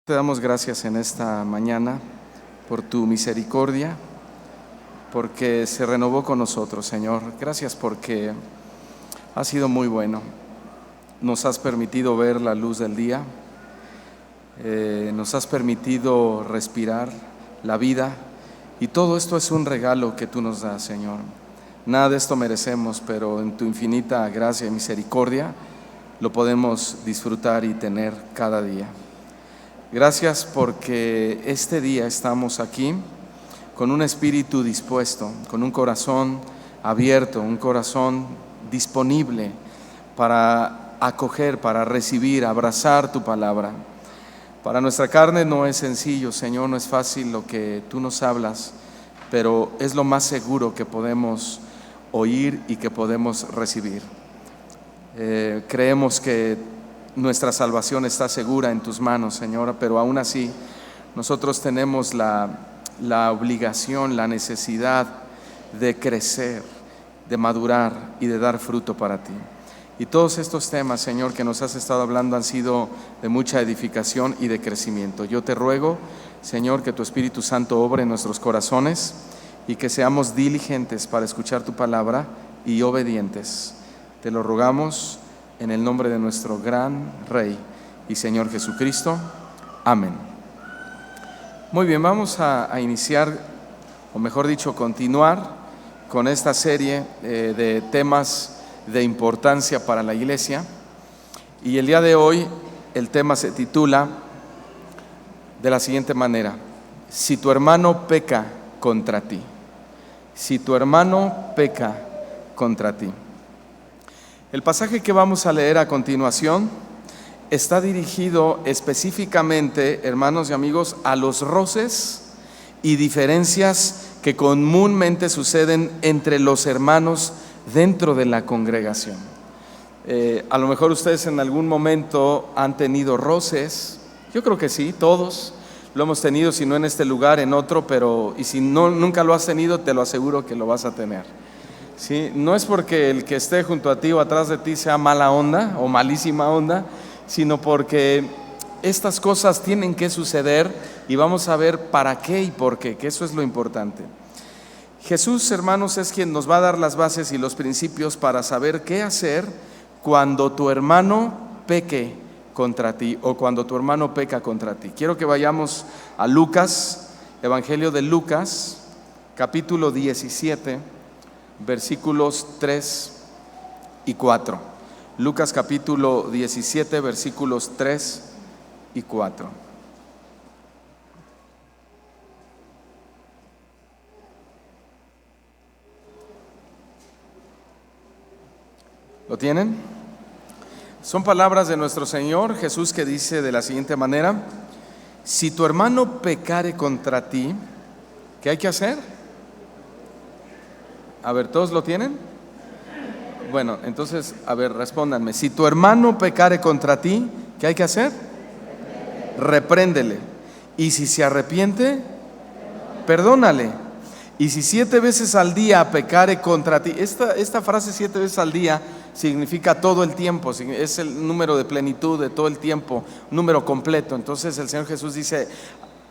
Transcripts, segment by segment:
Te damos gracias en esta mañana por tu misericordia, porque se renovó con nosotros, Señor. Gracias porque has sido muy bueno. Nos has permitido ver la luz del día, nos has permitido respirar la vida, y todo esto es un regalo que tú nos das, Señor. Nada de esto merecemos, pero en tu infinita gracia y misericordia lo podemos disfrutar y tener cada día. Gracias porque este día estamos aquí con un espíritu dispuesto, con un corazón abierto, un corazón disponible para acoger, para recibir, abrazar tu palabra. Para nuestra carne no es sencillo, Señor, no es fácil lo que tú nos hablas, pero es lo más seguro que podemos oír y que podemos recibir. Creemos que nuestra salvación está segura en tus manos, Señora, pero aún así nosotros tenemos la obligación, la necesidad de crecer, de madurar y de dar fruto para ti. Y todos estos temas, Señor, que nos has estado hablando han sido de mucha edificación y de crecimiento. Yo te ruego, Señor, que tu Espíritu Santo obre en nuestros corazones y que seamos diligentes para escuchar tu palabra y obedientes. Te lo rogamos en el nombre de nuestro gran Rey y Señor Jesucristo. Amén. Muy bien, vamos a iniciar, o mejor dicho, continuar con esta serie de temas de importancia para la iglesia. Y el día de hoy el tema se titula de la siguiente manera: si tu hermano peca contra ti. Si tu hermano peca contra ti. El pasaje que vamos a leer a continuación está dirigido específicamente, hermanos y amigos, a los roces y diferencias que comúnmente suceden entre los hermanos dentro de la congregación. A lo mejor ustedes en algún momento han tenido roces. Yo creo que sí, todos lo hemos tenido, si no en este lugar, en otro, pero y si no, nunca lo has tenido, te lo aseguro que lo vas a tener. ¿Sí? No es porque el que esté junto a ti o atrás de ti sea mala onda o malísima onda, sino porque estas cosas tienen que suceder y vamos a ver para qué y por qué, que eso es lo importante. Jesús, hermanos, es quien nos va a dar las bases y los principios para saber qué hacer cuando tu hermano peque contra ti o cuando tu hermano peca contra ti. Quiero que vayamos a Lucas, Evangelio de Lucas, capítulo 17, versículos 3 y 4. Lucas capítulo 17, versículos 3 y 4. ¿Lo tienen? Son palabras de nuestro Señor Jesús, que dice de la siguiente manera: si tu hermano pecare contra ti, ¿qué hay que hacer? A ver, ¿todos lo tienen? Bueno, entonces, a ver, respóndanme. Si tu hermano pecare contra ti, ¿qué hay que hacer? Repréndele. Y si se arrepiente, perdónale. Y si 7 veces al día pecare contra ti, esta frase 7 veces al día significa todo el tiempo, es el número de plenitud de todo el tiempo, número completo. Entonces el Señor Jesús dice,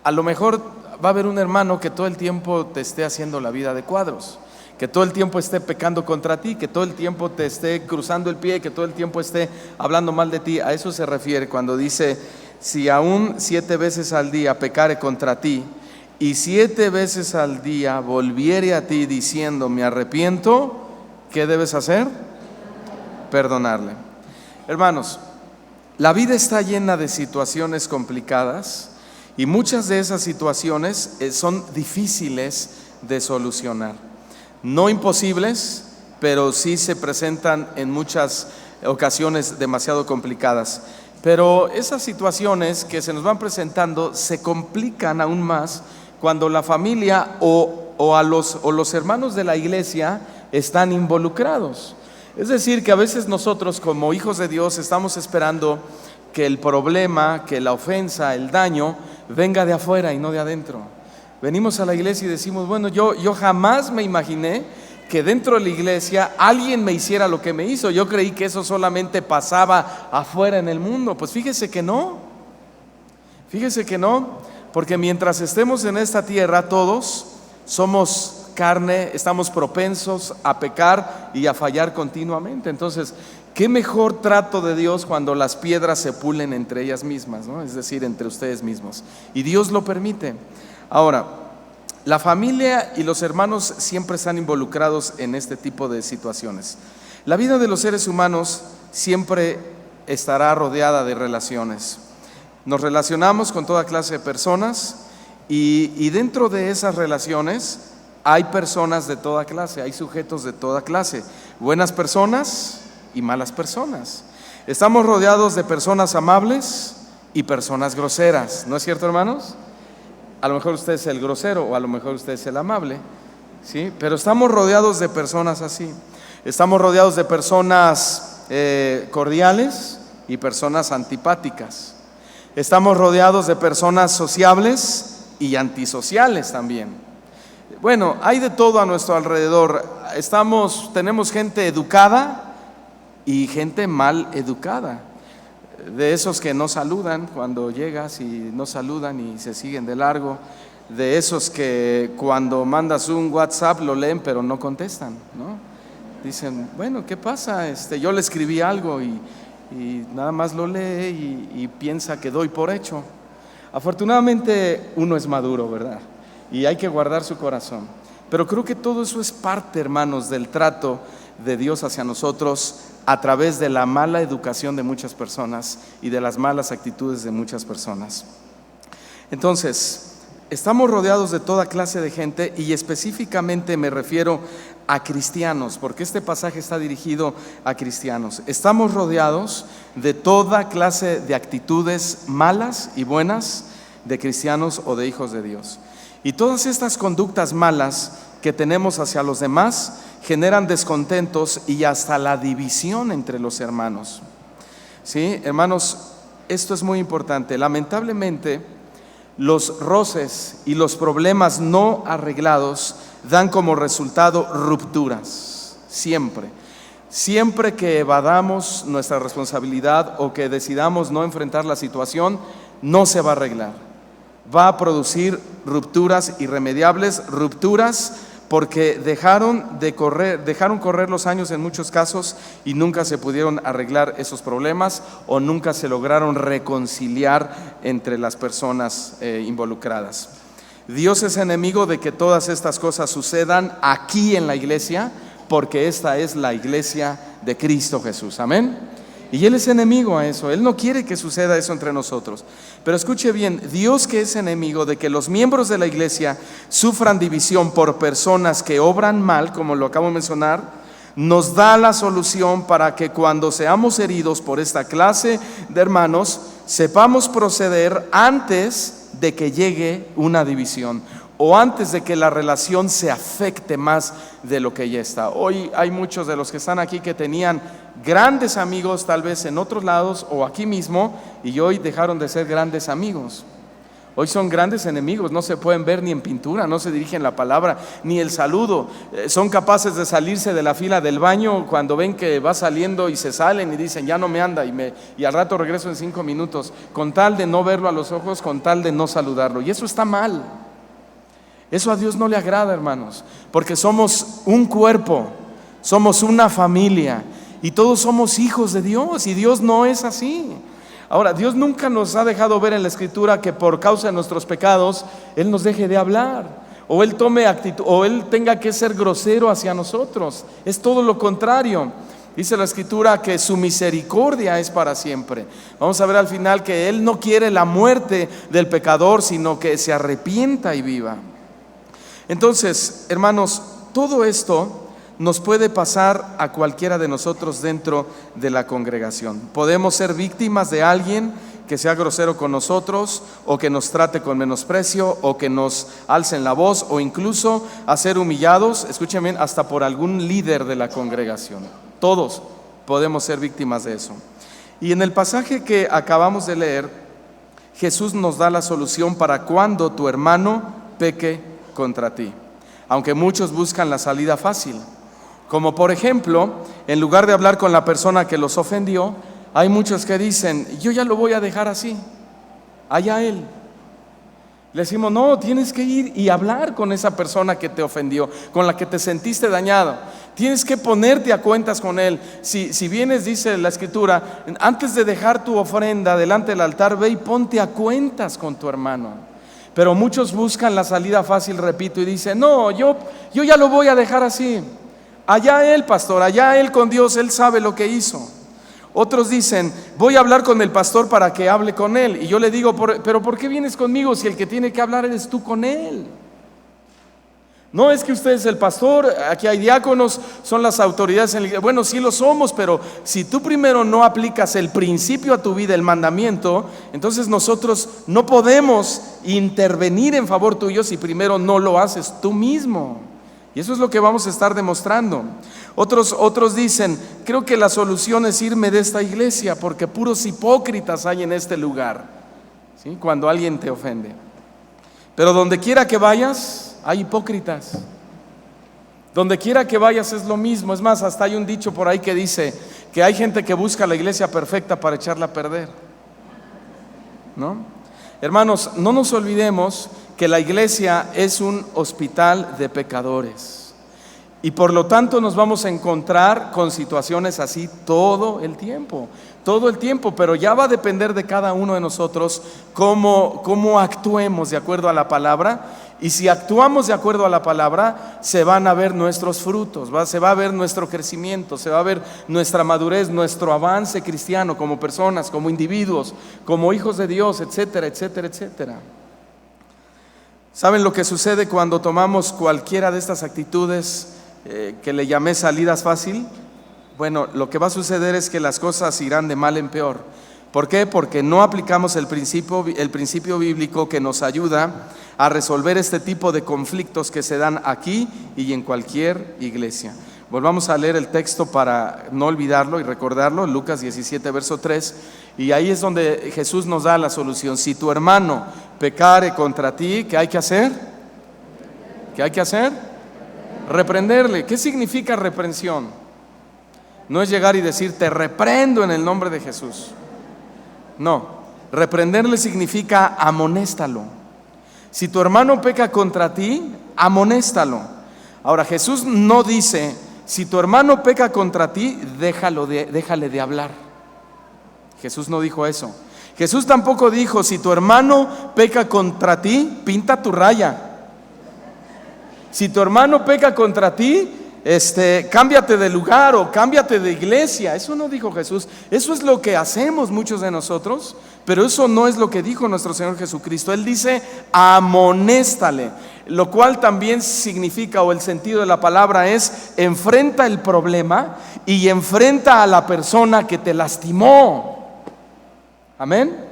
a lo mejor va a haber un hermano que todo el tiempo te esté haciendo la vida de cuadros, que todo el tiempo esté pecando contra ti, que todo el tiempo te esté cruzando el pie, que todo el tiempo esté hablando mal de ti. A eso se refiere cuando dice, si aún 7 veces al día pecare contra ti, y 7 veces al día volviere a ti diciendo, me arrepiento, ¿qué debes hacer? Perdonarle. Hermanos, la vida está llena de situaciones complicadas y muchas de esas situaciones son difíciles de solucionar. No imposibles, pero sí se presentan en muchas ocasiones demasiado complicadas. Pero esas situaciones que se nos van presentando se complican aún más cuando la familia o los hermanos de la iglesia están involucrados. Es decir, que a veces nosotros como hijos de Dios estamos esperando que el problema, que la ofensa, el daño venga de afuera y no de adentro. Venimos a la iglesia y decimos, bueno, yo jamás me imaginé que dentro de la iglesia alguien me hiciera lo que me hizo. Yo creí que eso solamente pasaba afuera en el mundo. Pues fíjese que no. Fíjese que no, porque mientras estemos en esta tierra todos somos carne, estamos propensos a pecar y a fallar continuamente. Entonces, qué mejor trato de Dios cuando las piedras se pulen entre ellas mismas, ¿no? Es decir, entre ustedes mismos. Y Dios lo permite. Ahora, la familia y los hermanos siempre están involucrados en este tipo de situaciones. La vida de los seres humanos siempre estará rodeada de relaciones. Nos relacionamos con toda clase de personas y dentro de esas relaciones hay personas de toda clase, hay sujetos de toda clase, buenas personas y malas personas. Estamos rodeados de personas amables y personas groseras, ¿no es cierto, hermanos? A lo mejor usted es el grosero o a lo mejor usted es el amable, ¿sí? Pero estamos rodeados de personas así. Estamos rodeados de personas cordiales y personas antipáticas. Estamos rodeados de personas sociables y antisociales también. Bueno, hay de todo a nuestro alrededor. Tenemos gente educada y gente mal educada. De esos que no saludan cuando llegas y no saludan y se siguen de largo. De esos que cuando mandas un WhatsApp lo leen pero no contestan, ¿no? Dicen, bueno, ¿qué pasa? Yo le escribí algo y nada más lo lee y piensa que doy por hecho. Afortunadamente uno es maduro, ¿verdad? Y hay que guardar su corazón. Pero creo que todo eso es parte, hermanos, del trato de Dios hacia nosotros a través de la mala educación de muchas personas y de las malas actitudes de muchas personas. Entonces, estamos rodeados de toda clase de gente y específicamente me refiero a cristianos, porque este pasaje está dirigido a cristianos. Estamos rodeados de toda clase de actitudes malas y buenas de cristianos o de hijos de Dios. Y todas estas conductas malas que tenemos hacia los demás generan descontentos y hasta la división entre los hermanos. ¿Sí? Hermanos, esto es muy importante. Lamentablemente, los roces y los problemas no arreglados dan como resultado rupturas, siempre que evadamos nuestra responsabilidad o que decidamos no enfrentar la situación, no se va a arreglar, va a producir rupturas irremediables, rupturas porque dejaron correr los años en muchos casos y nunca se pudieron arreglar esos problemas o nunca se lograron reconciliar entre las personas involucradas. Dios es enemigo de que todas estas cosas sucedan aquí en la iglesia, porque esta es la iglesia de Cristo Jesús, amén. Y Él es enemigo a eso, Él no quiere que suceda eso entre nosotros. Pero escuche bien, Dios que es enemigo de que los miembros de la iglesia sufran división por personas que obran mal, como lo acabo de mencionar, nos da la solución para que cuando seamos heridos por esta clase de hermanos, sepamos proceder antes de que llegue una división o antes de que la relación se afecte más de lo que ya está. Hoy hay muchos de los que están aquí que tenían grandes amigos tal vez en otros lados o aquí mismo y hoy dejaron de ser grandes amigos. Hoy son grandes enemigos, no se pueden ver ni en pintura, no se dirigen la palabra, ni el saludo. Son capaces de salirse de la fila del baño cuando ven que va saliendo y se salen y dicen, ya no me anda y al rato regreso en 5 minutos, con tal de no verlo a los ojos, con tal de no saludarlo. Y eso está mal. Eso a Dios no le agrada, hermanos, porque somos un cuerpo, somos una familia y todos somos hijos de Dios y Dios no es así. Ahora, Dios nunca nos ha dejado ver en la Escritura que por causa de nuestros pecados Él nos deje de hablar o Él tome actitud o Él tenga que ser grosero hacia nosotros. Es todo lo contrario. Dice la Escritura que su misericordia es para siempre. Vamos a ver al final que Él no quiere la muerte del pecador, sino que se arrepienta y viva. Entonces, hermanos, todo esto nos puede pasar a cualquiera de nosotros dentro de la congregación. Podemos ser víctimas de alguien que sea grosero con nosotros o que nos trate con menosprecio o que nos alcen la voz o incluso a ser humillados, escuchen bien, hasta por algún líder de la congregación. Todos podemos ser víctimas de eso. Y en el pasaje que acabamos de leer, Jesús nos da la solución para cuando tu hermano peque contra ti, aunque muchos buscan la salida fácil. Como por ejemplo, en lugar de hablar con la persona que los ofendió, hay muchos que dicen, yo ya lo voy a dejar así. allá él. Le decimos, no, tienes que ir y hablar con esa persona que te ofendió, con la que te sentiste dañado. Tienes que ponerte a cuentas con él. Si vienes, dice la Escritura, antes de dejar tu ofrenda delante del altar, ve y ponte a cuentas con tu hermano. Pero muchos buscan la salida fácil, repito, y dicen, no, yo ya lo voy a dejar así. Allá él, pastor, allá él con Dios, él sabe lo que hizo. Otros dicen, voy a hablar con el pastor para que hable con él. Y yo le digo, pero ¿por qué vienes conmigo si el que tiene que hablar eres tú con él? No es que usted es el pastor, aquí hay diáconos, son las autoridades en la iglesia. Bueno, sí lo somos, pero si tú primero no aplicas el principio a tu vida, el mandamiento, entonces nosotros no podemos intervenir en favor tuyo si primero no lo haces tú mismo. Y eso es lo que vamos a estar demostrando. Otros dicen, creo que la solución es irme de esta iglesia porque puros hipócritas hay en este lugar, ¿sí? Cuando alguien te ofende. Pero donde quiera que vayas, hay hipócritas. Donde quiera que vayas es lo mismo. Es más, hasta hay un dicho por ahí que dice que hay gente que busca la iglesia perfecta para echarla a perder, ¿no? Hermanos, no nos olvidemos que la iglesia es un hospital de pecadores y por lo tanto nos vamos a encontrar con situaciones así todo el tiempo, pero ya va a depender de cada uno de nosotros cómo actuemos de acuerdo a la palabra. Y si actuamos de acuerdo a la palabra, se van a ver nuestros frutos, se va a ver nuestro crecimiento, se va a ver nuestra madurez, nuestro avance cristiano como personas, como individuos, como hijos de Dios, etcétera, etcétera, etcétera. ¿Saben lo que sucede cuando tomamos cualquiera de estas actitudes que le llamé salidas fácil? Bueno, lo que va a suceder es que las cosas irán de mal en peor. ¿Por qué? Porque no aplicamos el principio bíblico que nos ayuda a resolver este tipo de conflictos que se dan aquí y en cualquier iglesia. Volvamos a leer el texto para no olvidarlo y recordarlo, Lucas 17, verso 3, y ahí es donde Jesús nos da la solución. Si tu hermano pecare contra ti, ¿qué hay que hacer? ¿Qué hay que hacer? Reprenderle. ¿Qué significa reprensión? No es llegar y decir, te reprendo en el nombre de Jesús. No, reprenderle significa amonéstalo. Si tu hermano peca contra ti, amonéstalo. Ahora, Jesús no dice, si tu hermano peca contra ti, déjale de hablar. Jesús no dijo eso. Jesús tampoco dijo, si tu hermano peca contra ti, pinta tu raya. Si tu hermano peca contra ti, cámbiate de lugar o cámbiate de iglesia. Eso no dijo Jesús. Eso es lo que hacemos muchos de nosotros, pero eso no es lo que dijo nuestro Señor Jesucristo. Él dice, amonéstale, lo cual también significa, o el sentido de la palabra es, enfrenta el problema y enfrenta a la persona que te lastimó. Amén.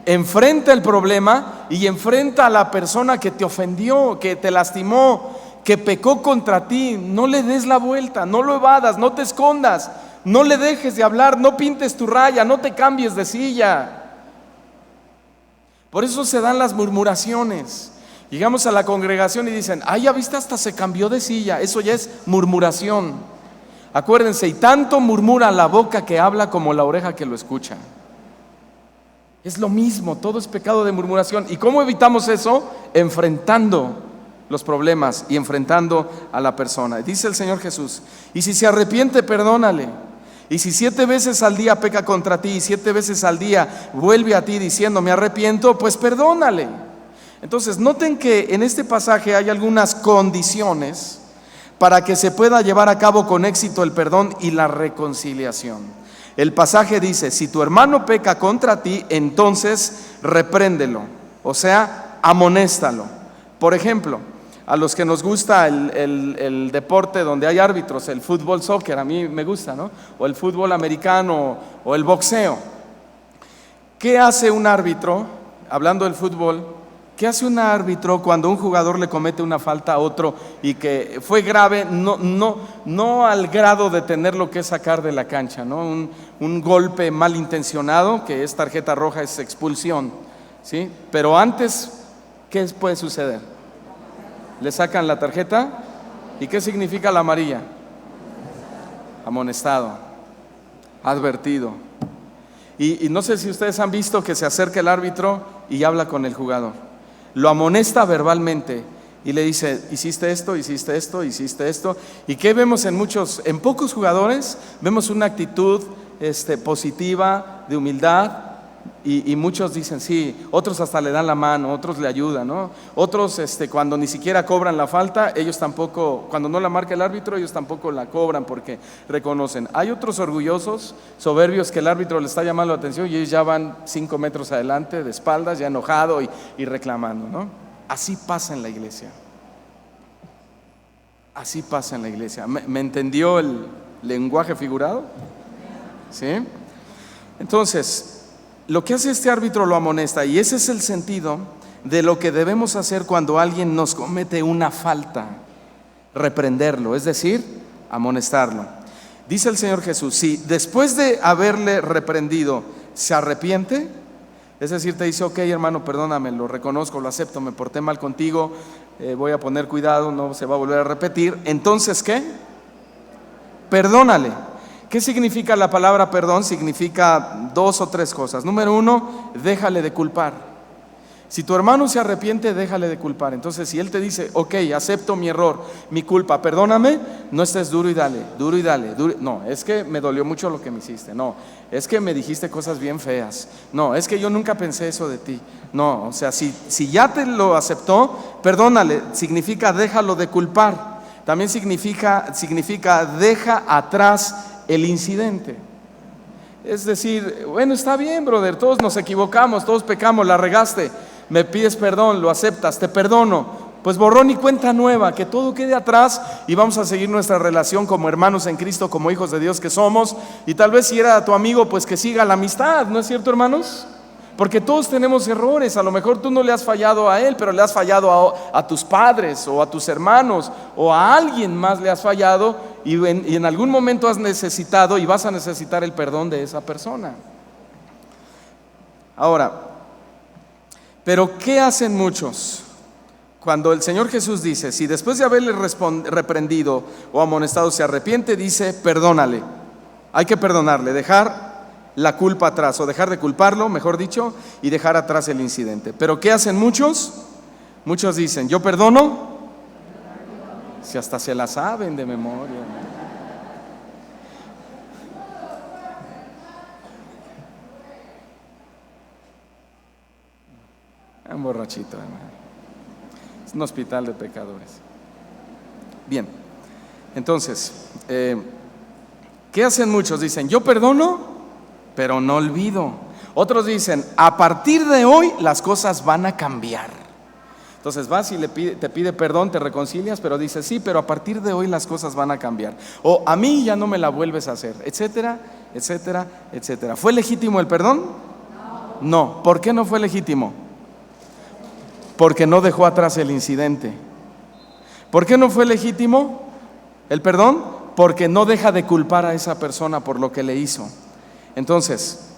Enfrenta el problema y enfrenta a la persona que te ofendió, que te lastimó, que pecó contra ti. No le des la vuelta, no lo evadas, no te escondas, no le dejes de hablar, no pintes tu raya, no te cambies de silla. Por eso se dan las murmuraciones. Llegamos a la congregación y dicen, ay, ya viste, hasta se cambió de silla. Eso ya es murmuración. Acuérdense, y tanto murmura la boca que habla como la oreja que lo escucha. Es lo mismo, todo es pecado de murmuración. ¿Y cómo evitamos eso? Enfrentando los problemas y enfrentando a la persona. Dice el Señor Jesús, y si se arrepiente, perdónale. Y si 7 veces al día peca contra ti y 7 veces al día vuelve a ti diciendo, me arrepiento, pues perdónale. Entonces, noten que en este pasaje hay algunas condiciones para que se pueda llevar a cabo con éxito el perdón y la reconciliación. El pasaje dice, si tu hermano peca contra ti, entonces repréndelo, o sea, amonéstalo. Por ejemplo, a los que nos gusta el deporte donde hay árbitros, el fútbol, soccer, a mí me gusta, ¿no? O el fútbol americano o el boxeo. ¿Qué hace un árbitro, hablando del fútbol? ¿Qué hace un árbitro cuando un jugador le comete una falta a otro y que fue grave, no al grado de tenerlo que sacar de la cancha, ¿no? Un golpe malintencionado, que es tarjeta roja, es expulsión, ¿sí? Pero antes, ¿qué puede suceder? Le sacan la tarjeta. ¿Y qué significa la amarilla? Amonestado, advertido. Y no sé si ustedes han visto que se acerca el árbitro y habla con el jugador. Lo amonesta verbalmente y le dice, hiciste esto, hiciste esto, hiciste esto. ¿Y qué vemos en pocos jugadores? Vemos una actitud positiva, de humildad. Y muchos dicen sí, otros hasta le dan la mano, otros le ayudan, ¿no? Otros cuando ni siquiera cobran la falta, ellos tampoco, cuando no la marca el árbitro, ellos tampoco la cobran porque reconocen. Hay otros orgullosos, soberbios, que el árbitro le está llamando la atención y ellos ya van 5 metros adelante, de espaldas, ya enojado y reclamando, ¿no? Así pasa en la iglesia. Así pasa en la iglesia. ¿Me entendió el lenguaje figurado? ¿Sí? Entonces, lo que hace este árbitro lo amonesta, y ese es el sentido de lo que debemos hacer cuando alguien nos comete una falta: reprenderlo, es decir, amonestarlo. Dice el Señor Jesús, si después de haberle reprendido se arrepiente, es decir, te dice, ok hermano, perdóname, lo reconozco, lo acepto, me porté mal contigo, voy a poner cuidado, no se va a volver a repetir, entonces ¿qué? Perdónale. ¿Qué significa la palabra perdón? Significa 2 o 3 cosas. Número 1, déjale de culpar. Si tu hermano se arrepiente, déjale de culpar. Entonces, si él te dice, ok, acepto mi error, mi culpa, perdóname, no estés duro y dale. No, es que me dolió mucho lo que me hiciste. No, es que me dijiste cosas bien feas. No, es que yo nunca pensé eso de ti. No, o sea, si ya te lo aceptó, perdónale. Significa déjalo de culpar. También significa deja atrás el incidente. Es decir, bueno, está bien, brother, todos nos equivocamos, todos pecamos, la regaste, me pides perdón, lo aceptas, te perdono, pues borrón y cuenta nueva, que todo quede atrás y vamos a seguir nuestra relación como hermanos en Cristo, como hijos de Dios que somos. Y tal vez si era tu amigo, pues que siga la amistad, ¿no es cierto, hermanos? Porque todos tenemos errores. A lo mejor tú no le has fallado a él, pero le has fallado a tus padres o a tus hermanos o a alguien más le has fallado, y en algún momento has necesitado y vas a necesitar el perdón de esa persona. Ahora, pero ¿qué hacen muchos? Cuando el Señor Jesús dice, si después de haberle reprendido o amonestado se arrepiente, dice, perdónale. Hay que perdonarle, dejar la culpa atrás, o dejar de culparlo, mejor dicho, y dejar atrás el incidente. Pero ¿qué hacen muchos? Muchos dicen, yo perdono, si hasta se la saben de memoria. Un borrachito, hermano. Es un hospital de pecadores. Bien, entonces, ¿qué hacen muchos? Dicen, yo perdono, pero no olvido. Otros dicen, a partir de hoy las cosas van a cambiar. Entonces vas y te pide perdón, te reconcilias, pero dices, sí, pero a partir de hoy las cosas van a cambiar. O a mí ya no me la vuelves a hacer, etcétera, etcétera, etcétera. ¿Fue legítimo el perdón? No. ¿Por qué no fue legítimo? Porque no dejó atrás el incidente. ¿Por qué no fue legítimo el perdón? Porque no deja de culpar a esa persona por lo que le hizo. Entonces,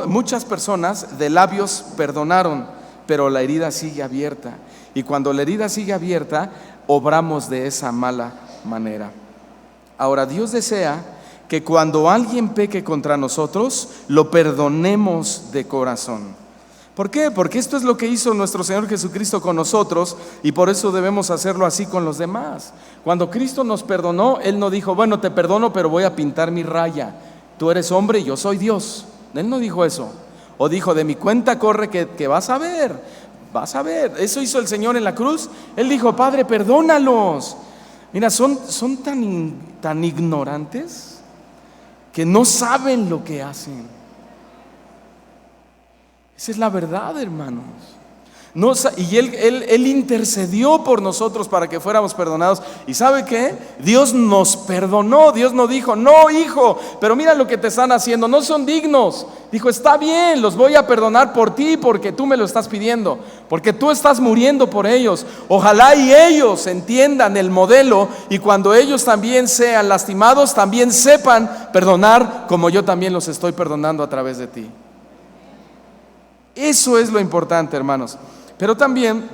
muchas personas de labios perdonaron, pero la herida sigue abierta. Y cuando la herida sigue abierta, obramos de esa mala manera. Ahora, Dios desea que cuando alguien peque contra nosotros, lo perdonemos de corazón. ¿Por qué? Porque esto es lo que hizo nuestro Señor Jesucristo con nosotros, y por eso debemos hacerlo así con los demás. Cuando Cristo nos perdonó, Él no dijo, bueno, te perdono, pero voy a pintar mi raya. Tú eres hombre y yo soy Dios. Él no dijo eso. O dijo, de mi cuenta corre que vas a ver. Eso hizo el Señor en la cruz. Él dijo, Padre, perdónalos. Mira, son tan ignorantes que no saben lo que hacen. Esa es la verdad, hermanos. Y él intercedió por nosotros para que fuéramos perdonados. ¿Y sabe qué? Dios nos perdonó. Dios no dijo, no hijo, pero mira lo que te están haciendo, no son dignos. Dijo, está bien, los voy a perdonar por ti, porque tú me lo estás pidiendo, porque tú estás muriendo por ellos. Ojalá y ellos entiendan el modelo, y cuando ellos también sean lastimados, también sepan perdonar como yo también los estoy perdonando a través de ti. Eso es lo importante, hermanos. Pero también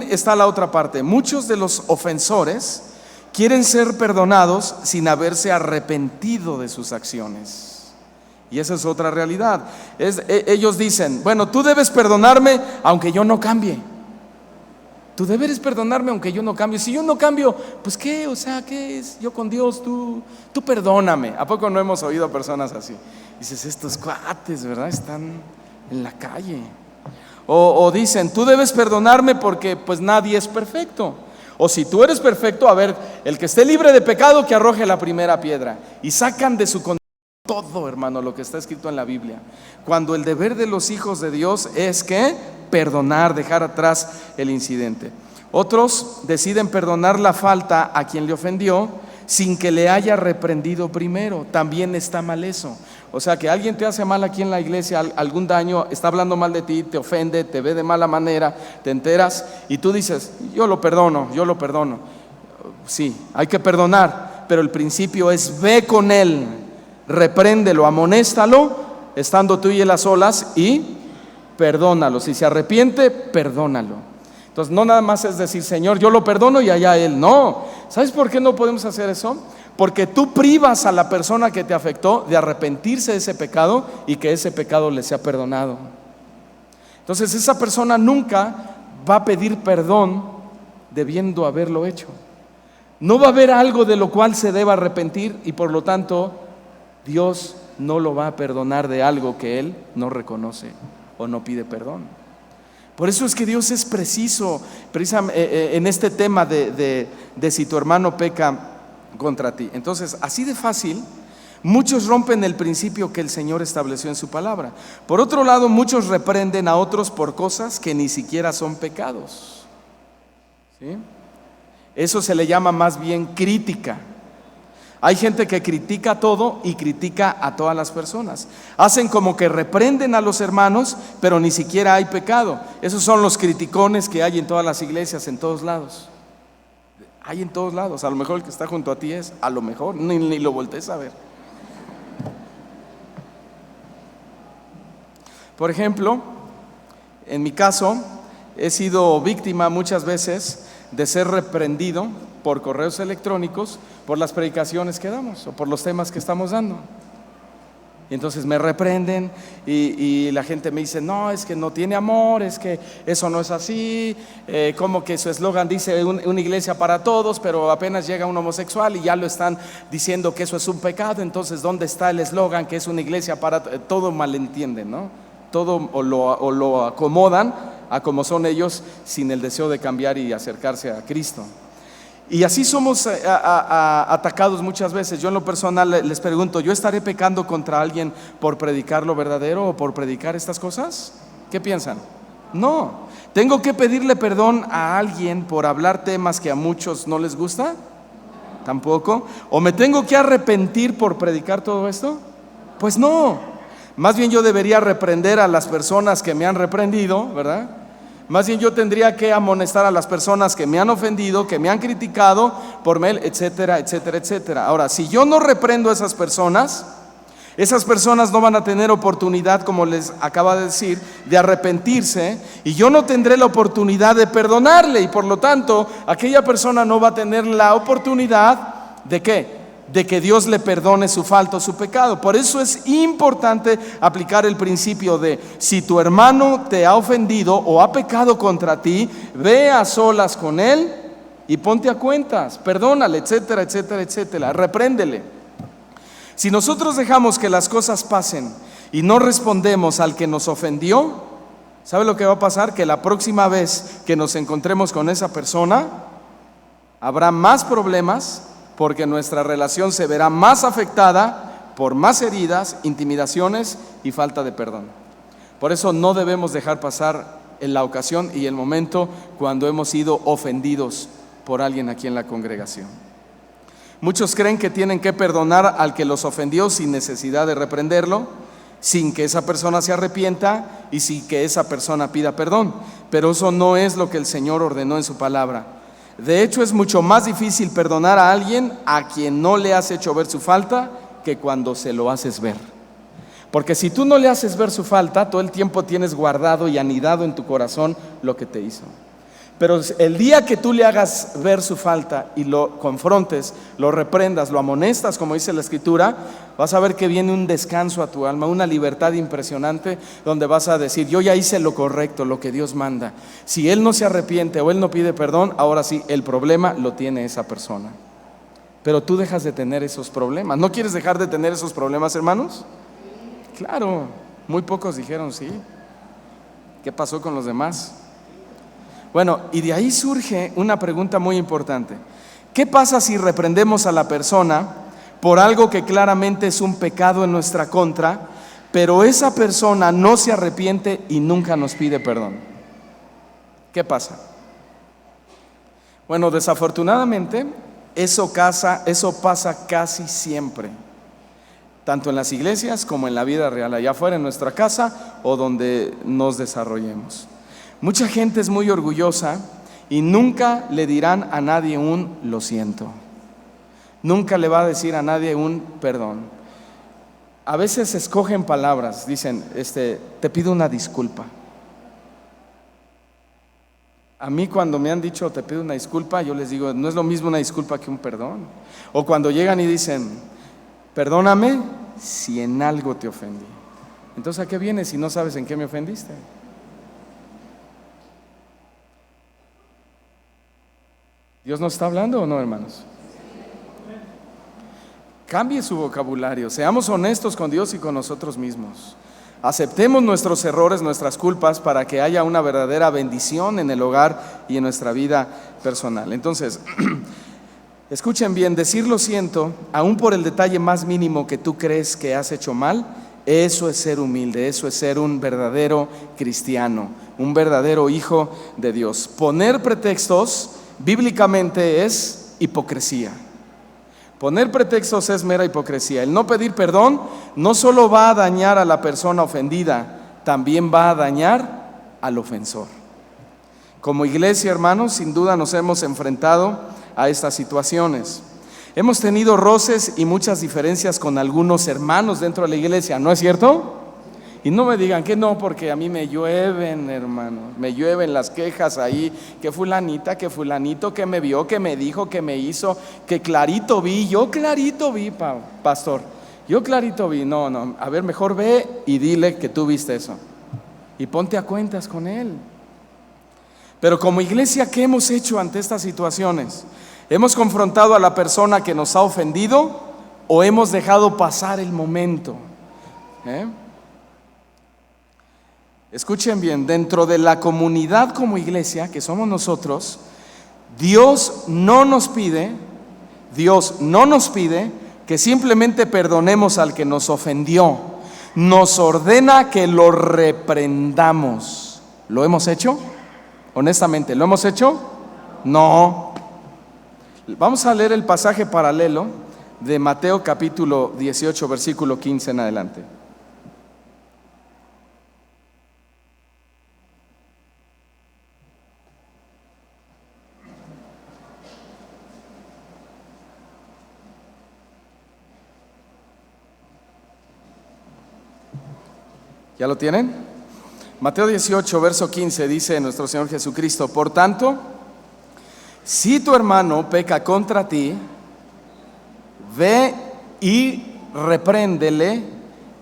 está la otra parte. Muchos de los ofensores quieren ser perdonados sin haberse arrepentido de sus acciones. Y esa es otra realidad. Ellos dicen, bueno, tú debes perdonarme aunque yo no cambie. Tú debes perdonarme aunque yo no cambie. Si yo no cambio, pues ¿qué? O sea, ¿qué es? Yo con Dios, tú perdóname. ¿A poco no hemos oído personas así? Dices, estos cuates, ¿verdad? Están en la calle. O dicen, tú debes perdonarme porque pues nadie es perfecto. O si tú eres perfecto, a ver, el que esté libre de pecado que arroje la primera piedra. Y sacan de su contexto todo, hermano, lo que está escrito en la Biblia. Cuando el deber de los hijos de Dios es que perdonar, dejar atrás el incidente. Otros deciden perdonar la falta a quien le ofendió sin que le haya reprendido primero. También está mal eso. O sea, que alguien te hace mal aquí en la iglesia, algún daño, está hablando mal de ti, te ofende, te ve de mala manera, te enteras y tú dices, yo lo perdono. Sí, hay que perdonar, pero el principio es ve con él, repréndelo, amonéstalo, estando tú y él a solas, y perdónalo. Si se arrepiente, perdónalo. Entonces no nada más es decir, Señor, yo lo perdono y allá él. No, ¿sabes por qué no podemos hacer eso? Porque tú privas a la persona que te afectó de arrepentirse de ese pecado y que ese pecado le sea perdonado. Entonces esa persona nunca va a pedir perdón debiendo haberlo hecho. No va a haber algo de lo cual se deba arrepentir y por lo tanto Dios no lo va a perdonar de algo que él no reconoce o no pide perdón. Por eso es que Dios es preciso en este tema de si tu hermano peca contra ti. Entonces, así de fácil, muchos rompen el principio que el Señor estableció en su palabra. Por otro lado, muchos reprenden a otros por cosas que ni siquiera son pecados. ¿Sí? Eso se le llama más bien crítica. Hay gente que critica todo y critica a todas las personas. Hacen como que reprenden a los hermanos, pero ni siquiera hay pecado. Esos son los criticones que hay en todas las iglesias, en todos lados. Hay en todos lados. A lo mejor el que está junto a ti es, a lo mejor, ni lo voltees a ver. Por ejemplo, en mi caso, he sido víctima muchas veces de ser reprendido por correos electrónicos por las predicaciones que damos o por los temas que estamos dando. Y entonces me reprenden y la gente me dice, no, es que no tiene amor, es que eso no es así, como que su eslogan dice una iglesia para todos, pero apenas llega un homosexual y ya lo están diciendo que eso es un pecado. Entonces, ¿dónde está el eslogan que es una iglesia para todos? Todo malentienden, ¿no? Todo o lo acomodan a como son ellos sin el deseo de cambiar y acercarse a Cristo. Y así somos atacados muchas veces. Yo en lo personal les pregunto, ¿yo estaré pecando contra alguien por predicar lo verdadero o por predicar estas cosas? ¿Qué piensan? No. ¿Tengo que pedirle perdón a alguien por hablar temas que a muchos no les gusta? Tampoco. ¿O me tengo que arrepentir por predicar todo esto? Pues no. Más bien yo debería reprender a las personas que me han reprendido, ¿verdad? Más bien yo tendría que amonestar a las personas que me han ofendido, que me han criticado por mail, etcétera, etcétera, etcétera. Ahora, si yo no reprendo a esas personas no van a tener oportunidad, como les acaba de decir, de arrepentirse, y yo no tendré la oportunidad de perdonarle, y por lo tanto, aquella persona no va a tener la oportunidad ¿de qué? De que Dios le perdone su falta o su pecado. Por eso es importante aplicar el principio de si tu hermano te ha ofendido o ha pecado contra ti, ve a solas con él y ponte a cuentas, perdónale, etcétera, etcétera, etcétera, repréndele. Si nosotros dejamos que las cosas pasen y no respondemos al que nos ofendió, ¿sabe lo que va a pasar? Que la próxima vez que nos encontremos con esa persona habrá más problemas, porque nuestra relación se verá más afectada por más heridas, intimidaciones y falta de perdón. Por eso no debemos dejar pasar en la ocasión y el momento cuando hemos sido ofendidos por alguien aquí en la congregación. Muchos creen que tienen que perdonar al que los ofendió sin necesidad de reprenderlo, sin que esa persona se arrepienta y sin que esa persona pida perdón. Pero eso no es lo que el Señor ordenó en su palabra. De hecho, es mucho más difícil perdonar a alguien a quien no le has hecho ver su falta que cuando se lo haces ver. Porque si tú no le haces ver su falta, todo el tiempo tienes guardado y anidado en tu corazón lo que te hizo. Pero el día que tú le hagas ver su falta y lo confrontes, lo reprendas, lo amonestas, como dice la Escritura, vas a ver que viene un descanso a tu alma, una libertad impresionante, donde vas a decir: yo ya hice lo correcto, lo que Dios manda. Si él no se arrepiente o él no pide perdón, ahora sí, el problema lo tiene esa persona. Pero tú dejas de tener esos problemas. ¿No quieres dejar de tener esos problemas, hermanos? Claro, muy pocos dijeron sí. ¿Qué pasó con los demás? Bueno, y de ahí surge una pregunta muy importante. ¿Qué pasa si reprendemos a la persona por algo que claramente es un pecado en nuestra contra, pero esa persona no se arrepiente y nunca nos pide perdón? ¿Qué pasa? Bueno, desafortunadamente eso pasa casi siempre, tanto en las iglesias como en la vida real, allá afuera en nuestra casa o donde nos desarrollemos. Mucha gente es muy orgullosa y nunca le dirán a nadie un lo siento. Nunca le va a decir a nadie un perdón. A veces escogen palabras, dicen, te pido una disculpa. A mí cuando me han dicho te pido una disculpa, yo les digo, no es lo mismo una disculpa que un perdón. O cuando llegan y dicen, perdóname si en algo te ofendí. Entonces, ¿a qué vienes si no sabes en qué me ofendiste? ¿Dios nos está hablando o no, hermanos? Cambie su vocabulario, seamos honestos con Dios y con nosotros mismos. Aceptemos nuestros errores, nuestras culpas, para que haya una verdadera bendición en el hogar y en nuestra vida personal. Entonces, escuchen bien, decir lo siento, aún por el detalle más mínimo que tú crees que has hecho mal, eso es ser humilde, eso es ser un verdadero cristiano, un verdadero hijo de Dios. Poner pretextos bíblicamente es hipocresía. Poner pretextos es mera hipocresía. El no pedir perdón no solo va a dañar a la persona ofendida, también va a dañar al ofensor. Como iglesia, hermanos, sin duda nos hemos enfrentado a estas situaciones. Hemos tenido roces y muchas diferencias con algunos hermanos dentro de la iglesia, ¿no es cierto? Y no me digan que no, porque a mí me llueven, hermanos, me llueven las quejas ahí, que fulanita, que fulanito, que me vio, que me dijo, que me hizo, que clarito vi, yo clarito vi, pastor, yo clarito vi. No, a ver, mejor ve y dile que tú viste eso y ponte a cuentas con él. Pero como iglesia, ¿qué hemos hecho ante estas situaciones? ¿Hemos confrontado a la persona que nos ha ofendido o hemos dejado pasar el momento? Escuchen bien, dentro de la comunidad como iglesia, que somos nosotros, Dios no nos pide que simplemente perdonemos al que nos ofendió. Nos ordena que lo reprendamos. ¿Lo hemos hecho? Honestamente, ¿lo hemos hecho? No. Vamos a leer el pasaje paralelo de Mateo capítulo 18, versículo 15 en adelante. ¿Ya lo tienen? Mateo 18, verso 15 dice nuestro Señor Jesucristo: por tanto, si tu hermano peca contra ti, ve y repréndele,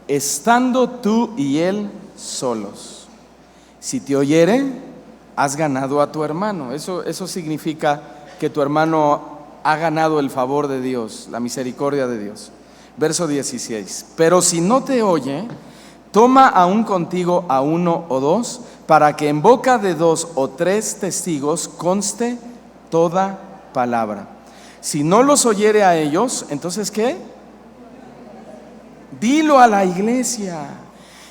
estando tú y él solos. Si te oyere, has ganado a tu hermano. Eso significa que tu hermano ha ganado el favor de Dios, la misericordia de Dios. Verso 16: pero si no te oye, toma aún contigo a uno o dos, para que en boca de 2 o 3 testigos conste toda palabra. Si no los oyere a ellos, entonces ¿qué? Dilo a la iglesia.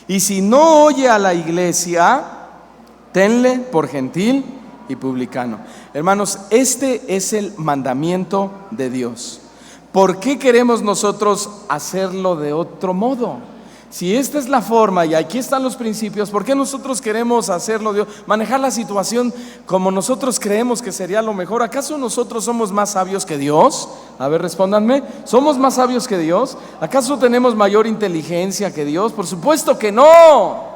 Y si no oye a la iglesia, tenle por gentil y publicano. Hermanos, este es el mandamiento de Dios. ¿Por qué queremos nosotros hacerlo de otro modo? Si esta es la forma y aquí están los principios, ¿por qué nosotros queremos hacerlo, manejar la situación como nosotros creemos que sería lo mejor? ¿Acaso nosotros somos más sabios que Dios? A ver, respóndanme, ¿somos más sabios que Dios? ¿Acaso tenemos mayor inteligencia que Dios? Por supuesto que no.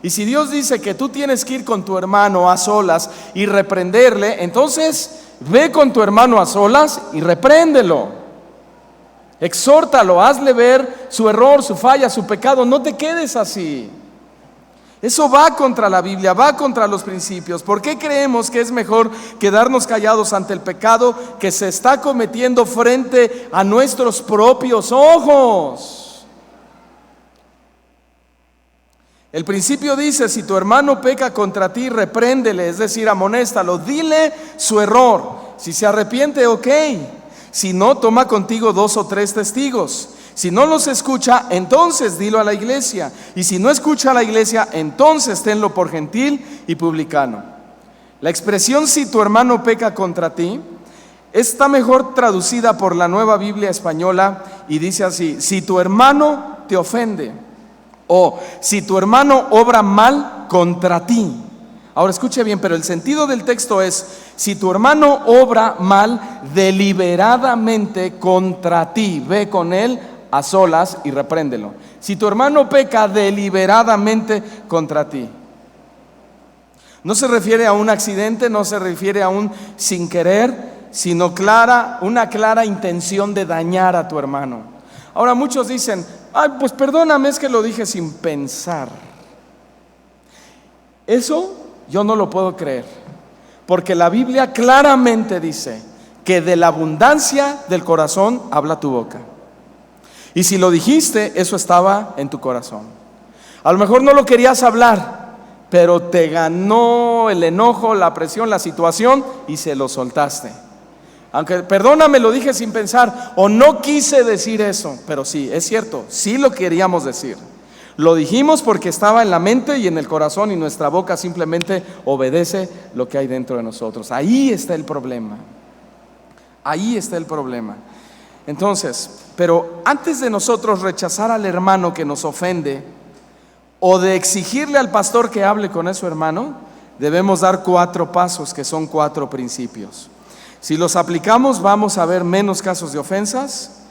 Y si Dios dice que tú tienes que ir con tu hermano a solas y reprenderle, entonces ve con tu hermano a solas y repréndelo. Exhórtalo, hazle ver su error, su falla, su pecado. No te quedes así. Eso va contra la Biblia, va contra los principios. ¿Por qué creemos que es mejor quedarnos callados ante el pecado que se está cometiendo frente a nuestros propios ojos? El principio dice: si tu hermano peca contra ti, repréndele, es decir, amonéstalo, dile su error. Si se arrepiente, ok. Si no, toma contigo 2 o 3 testigos. Si no los escucha, entonces dilo a la iglesia. Y si no escucha a la iglesia, entonces tenlo por gentil y publicano. La expresión "si tu hermano peca contra ti" está mejor traducida por la Nueva Biblia Española y dice así: si tu hermano te ofende, o si tu hermano obra mal contra ti. Ahora escuche bien, pero el sentido del texto es: si tu hermano obra mal deliberadamente contra ti, ve con él a solas y repréndelo. Si tu hermano peca deliberadamente contra ti, no se refiere a un accidente, no se refiere a un sin querer, sino una clara intención de dañar a tu hermano. Ahora muchos dicen: ay, pues perdóname, es que lo dije sin pensar. Eso yo no lo puedo creer, porque la Biblia claramente dice que de la abundancia del corazón habla tu boca. Y si lo dijiste, eso estaba en tu corazón. A lo mejor no lo querías hablar, pero te ganó el enojo, la presión, la situación y se lo soltaste. Aunque, perdóname, lo dije sin pensar, o no quise decir eso, pero sí, es cierto, sí lo queríamos decir. Lo dijimos porque estaba en la mente y en el corazón, y nuestra boca simplemente obedece lo que hay dentro de nosotros. Ahí está el problema. Ahí está el problema. Entonces, pero antes de nosotros rechazar al hermano que nos ofende, o de exigirle al pastor que hable con ese hermano, debemos dar 4 pasos, que son 4 principios. Si los aplicamos, vamos a ver menos casos de ofensas,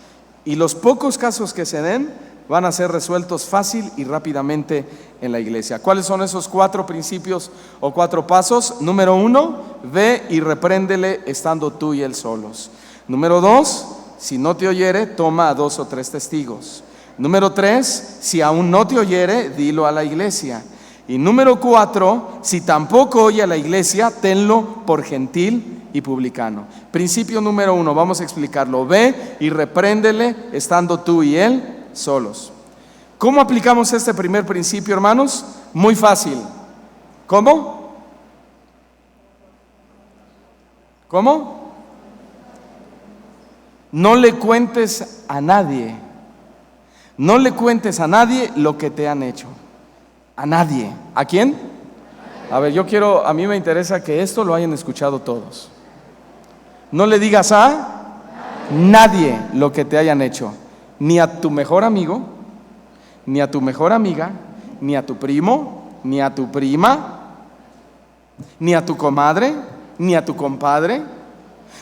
y los pocos casos que se den van a ser resueltos fácil y rápidamente en la iglesia. ¿Cuáles son esos 4 principios o 4 pasos? Número 1, ve y repréndele estando tú y él solos. Número 2, si no te oyere, toma a 2 o 3 testigos. Número 3, si aún no te oyere, dilo a la iglesia. Y número 4, si tampoco oye a la iglesia, tenlo por gentil y publicano. Principio número 1, vamos a explicarlo: ve y repréndele estando tú y él solos. ¿Cómo aplicamos este primer principio, hermanos? Muy fácil. ¿Cómo? ¿Cómo? No le cuentes a nadie. No le cuentes a nadie lo que te han hecho. A nadie. ¿A quién? A ver, a mí me interesa que esto lo hayan escuchado todos. No le digas a nadie lo que te hayan hecho, ni a tu mejor amigo, ni a tu mejor amiga, ni a tu primo, ni a tu prima, ni a tu comadre, ni a tu compadre,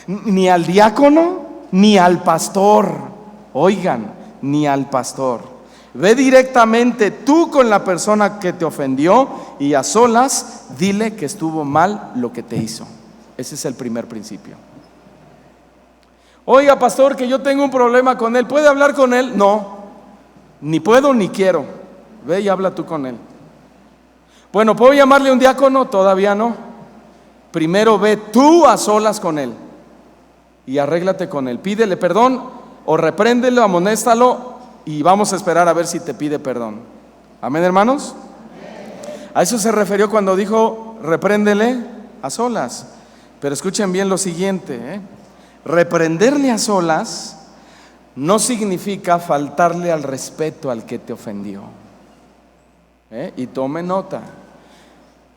ni al diácono, ni al pastor. Oigan, ni al pastor. Ve directamente tú con la persona que te ofendió y a solas dile que estuvo mal lo que te hizo. Ese es el primer principio. Oiga, pastor, que yo tengo un problema con él, ¿puede hablar con él? No, ni puedo ni quiero. Ve y habla tú con él. Bueno, ¿puedo llamarle a un diácono? Todavía no. Primero ve tú a solas con él y arréglate con él. Pídele perdón o repréndelo, amonéstalo, y vamos a esperar a ver si te pide perdón. ¿Amén, hermanos? A eso se refirió cuando dijo repréndele a solas. Pero escuchen bien lo siguiente, reprenderle a solas no significa faltarle al respeto al que te ofendió. Y tome nota.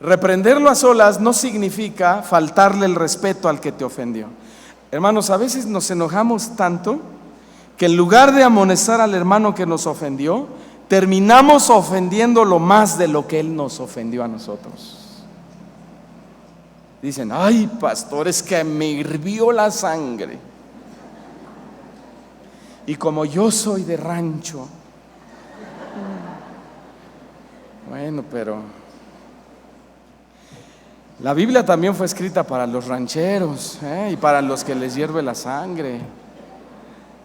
Reprenderlo a solas no significa faltarle el respeto al que te ofendió. Hermanos, a veces nos enojamos tanto que en lugar de amonestar al hermano que nos ofendió, terminamos ofendiéndolo más de lo que él nos ofendió a nosotros. Dicen: ay, pastor, es que me hirvió la sangre. Y como yo soy de rancho, bueno, pero La Biblia también fue escrita para los rancheros, y para los que les hierve la sangre.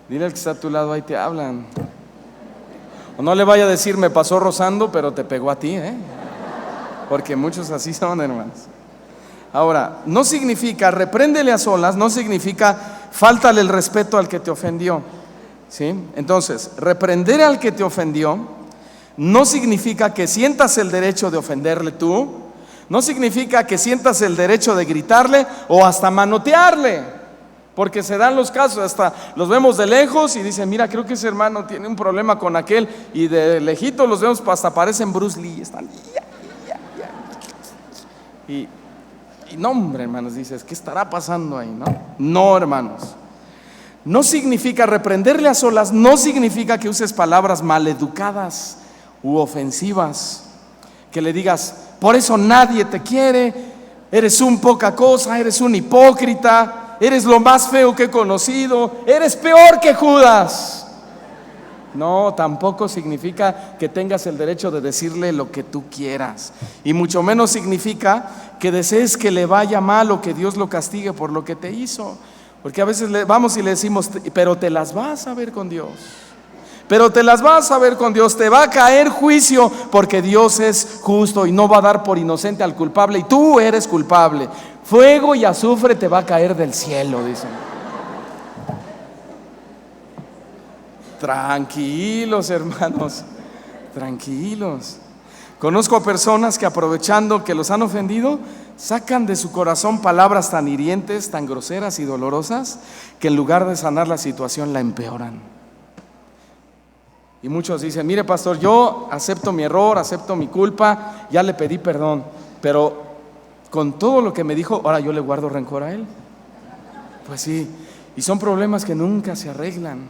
Dile al que está a tu lado, ahí te hablan. O no le vaya a decir, me pasó rozando, pero te pegó a ti, porque muchos así son, hermanos. Ahora, no significa, repréndele a solas, no significa fáltale el respeto al que te ofendió, ¿sí? Entonces, reprender al que te ofendió no significa que sientas el derecho de ofenderle tú, no significa que sientas el derecho de gritarle o hasta manotearle, porque se dan los casos, hasta los vemos de lejos y dicen, mira, creo que ese hermano tiene un problema con aquel, y de lejito los vemos, hasta parecen Bruce Lee, están y no, hombre, hermanos, dices, ¿qué estará pasando ahí? No, hermanos, no significa reprenderle a solas, no significa que uses palabras maleducadas u ofensivas, que le digas, por eso nadie te quiere, eres un poca cosa, eres un hipócrita, eres lo más feo que he conocido, eres peor que Judas. No, tampoco significa que tengas el derecho de decirle lo que tú quieras, y mucho menos significa que desees que le vaya mal o que Dios lo castigue por lo que te hizo, porque a veces vamos y le decimos, pero te las vas a ver con Dios, pero te las vas a ver con Dios, te va a caer juicio porque Dios es justo y no va a dar por inocente al culpable, y tú eres culpable, fuego y azufre te va a caer del cielo, dicen. Tranquilos, hermanos, tranquilos. Conozco a personas que, aprovechando que los han ofendido, sacan de su corazón palabras tan hirientes, tan groseras y dolorosas, que en lugar de sanar la situación la empeoran. Y muchos dicen, mire pastor, yo acepto mi error, acepto mi culpa, ya le pedí perdón, pero con todo lo que me dijo, ahora yo le guardo rencor a él. Pues sí, y son problemas que nunca se arreglan,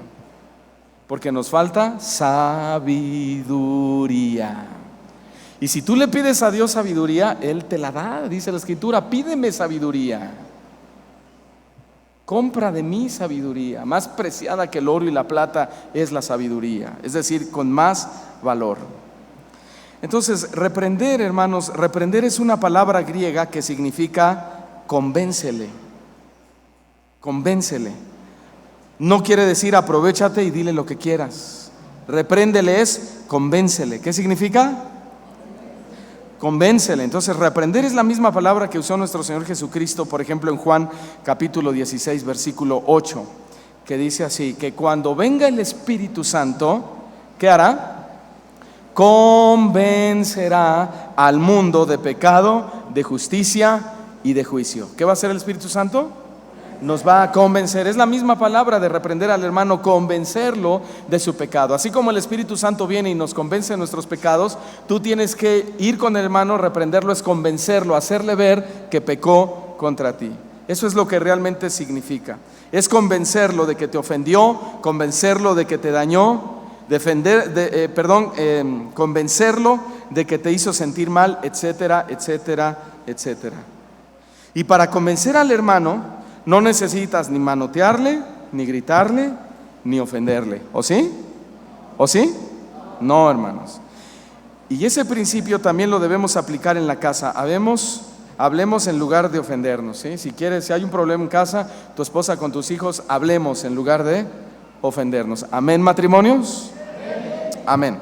porque nos falta sabiduría. Y si tú le pides a Dios sabiduría, Él te la da, dice la Escritura, pídeme sabiduría. Compra de mí sabiduría, más preciada que el oro y la plata es la sabiduría, es decir, con más valor. Entonces, reprender, hermanos, reprender es una palabra griega que significa convéncele. Convéncele. No quiere decir aprovéchate y dile lo que quieras. Repréndele es convéncele. ¿Qué significa? Convéncele. Entonces, reprender es la misma palabra que usó nuestro Señor Jesucristo, por ejemplo, en Juan capítulo 16, versículo 8, que dice así, que cuando venga el Espíritu Santo, ¿qué hará? Convencerá al mundo de pecado, de justicia y de juicio. ¿Qué va a hacer el Espíritu Santo? Nos va a convencer. Es la misma palabra de reprender al hermano, convencerlo de su pecado. Así como el Espíritu Santo viene y nos convence de nuestros pecados, tú tienes que ir con el hermano, reprenderlo es convencerlo, hacerle ver que pecó contra ti. Eso es lo que realmente significa. Es convencerlo de que te ofendió, convencerlo de que te dañó, convencerlo de que te hizo sentir mal, etcétera, etcétera, etcétera. Y para convencer al hermano no necesitas ni manotearle, ni gritarle, ni ofenderle. ¿O sí? ¿O sí? No, hermanos. Y ese principio también lo debemos aplicar en la casa. Hablemos en lugar de ofendernos, ¿sí? Si quieres, si hay un problema en casa, tu esposa con tus hijos, hablemos en lugar de ofendernos. ¿Amén, matrimonios? Amén.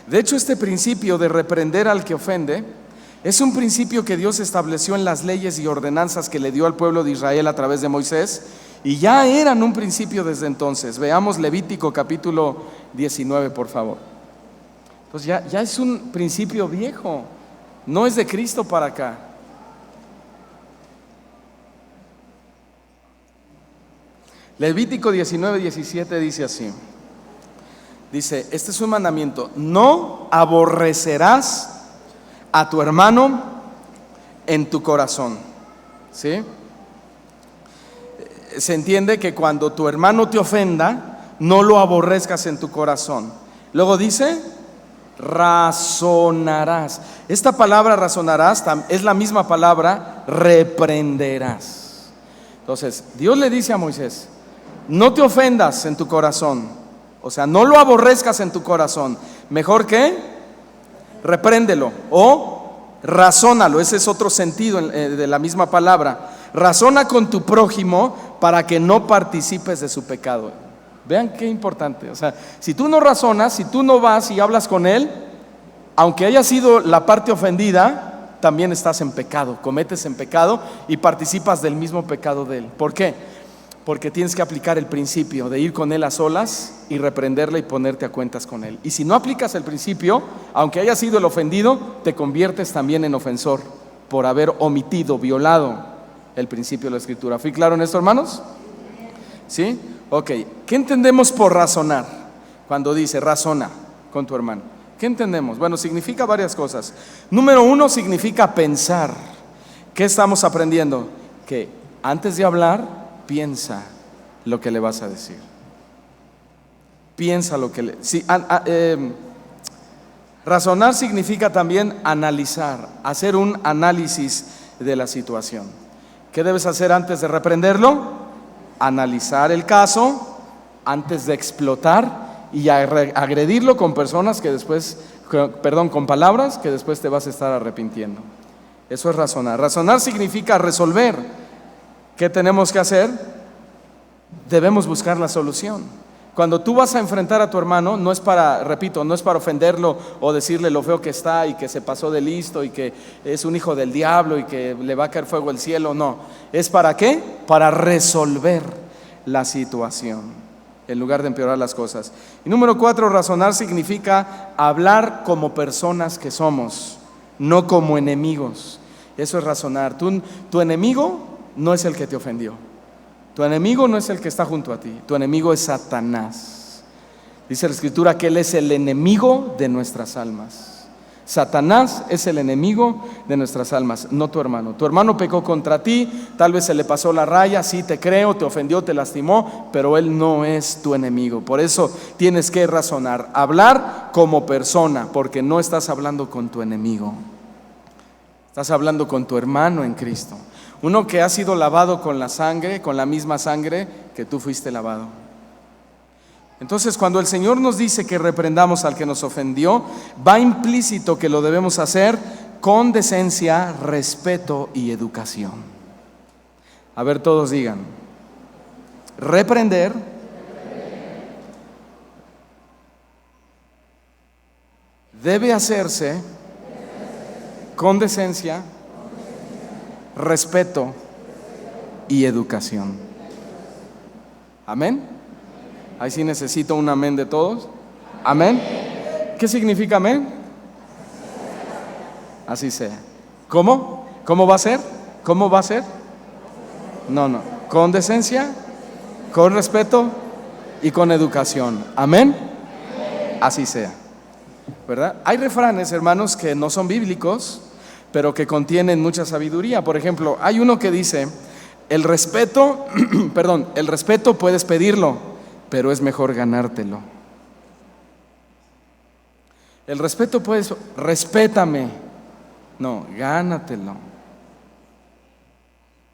De hecho, este principio de reprender al que ofende es un principio que Dios estableció en las leyes y ordenanzas que le dio al pueblo de Israel a través de Moisés, y ya eran un principio desde entonces. Veamos Levítico capítulo 19, por favor. Pues ya es un principio viejo, no es de Cristo para acá. Levítico 19, 17 dice así. Dice, este es un mandamiento: no aborrecerás a tu hermano en tu corazón. ¿Sí? Se entiende que cuando tu hermano te ofenda, no lo aborrezcas en tu corazón. Luego dice, razonarás. Esta palabra razonarás es la misma palabra reprenderás. Entonces, Dios le dice a Moisés, no te ofendas en tu corazón, o sea, no lo aborrezcas en tu corazón. Mejor que repréndelo o razónalo, ese es otro sentido de la misma palabra. Razona con tu prójimo para que no participes de su pecado. Vean qué importante. O sea, si tú no razonas, si tú no vas y hablas con él, aunque haya sido la parte ofendida, también estás en pecado, cometes en pecado y participas del mismo pecado de él. ¿Por qué? Porque tienes que aplicar el principio de ir con él a solas y reprenderle y ponerte a cuentas con él. Y si no aplicas el principio, aunque haya sido el ofendido, te conviertes también en ofensor por haber omitido, violado el principio de la Escritura. ¿Fui claro en esto, hermanos? ¿Sí? Ok. ¿Qué entendemos por razonar? Cuando dice razona con tu hermano, ¿qué entendemos? Bueno, significa varias cosas. Número uno, significa pensar. ¿Qué estamos aprendiendo? Que antes de hablar, piensa lo que le vas a decir. Piensa lo que le... Sí, razonar significa también analizar, hacer un análisis de la situación. ¿Qué debes hacer antes de reprenderlo? Analizar el caso antes de explotar y agredirlo con personas que después, con palabras que después te vas a estar arrepintiendo. Eso es razonar. Razonar significa resolver. ¿Qué tenemos que hacer? Debemos buscar la solución. Cuando tú vas a enfrentar a tu hermano, no es para, repito, no es para ofenderlo o decirle lo feo que está y que se pasó de listo y que es un hijo del diablo y que le va a caer fuego del cielo. No, ¿es para qué? Para resolver la situación en lugar de empeorar las cosas. Y número 4, razonar significa hablar como personas que somos, no como enemigos. Eso es razonar. Tu enemigo no es el que te ofendió. Tu enemigo no es el que está junto a ti. Tu enemigo es Satanás. Dice la Escritura que él es el enemigo de nuestras almas. Satanás es el enemigo de nuestras almas, no tu hermano. Tu hermano pecó contra ti, tal vez se le pasó la raya, sí te creo, te ofendió, te lastimó, pero él no es tu enemigo. Por eso tienes que razonar, hablar como persona, porque no estás hablando con tu enemigo. Estás hablando con tu hermano en Cristo. Uno que ha sido lavado con la sangre, con la misma sangre que tú fuiste lavado. Entonces, cuando el Señor nos dice que reprendamos al que nos ofendió, va implícito que lo debemos hacer con decencia, respeto y educación. A ver, todos digan: reprender debe hacerse con decencia, respeto y educación. Amén. Ahí sí necesito un amén de todos. Amén. ¿Qué significa amén? Así sea. ¿Cómo? ¿Cómo va a ser? ¿Cómo va a ser? No. Con decencia, con respeto y con educación. Amén. Así sea. ¿Verdad? Hay refranes, hermanos, que no son bíblicos, pero que contienen mucha sabiduría. Por ejemplo, hay uno que dice: el respeto, el respeto puedes pedirlo, pero es mejor ganártelo. El respeto puedes, respétame. No, gánatelo.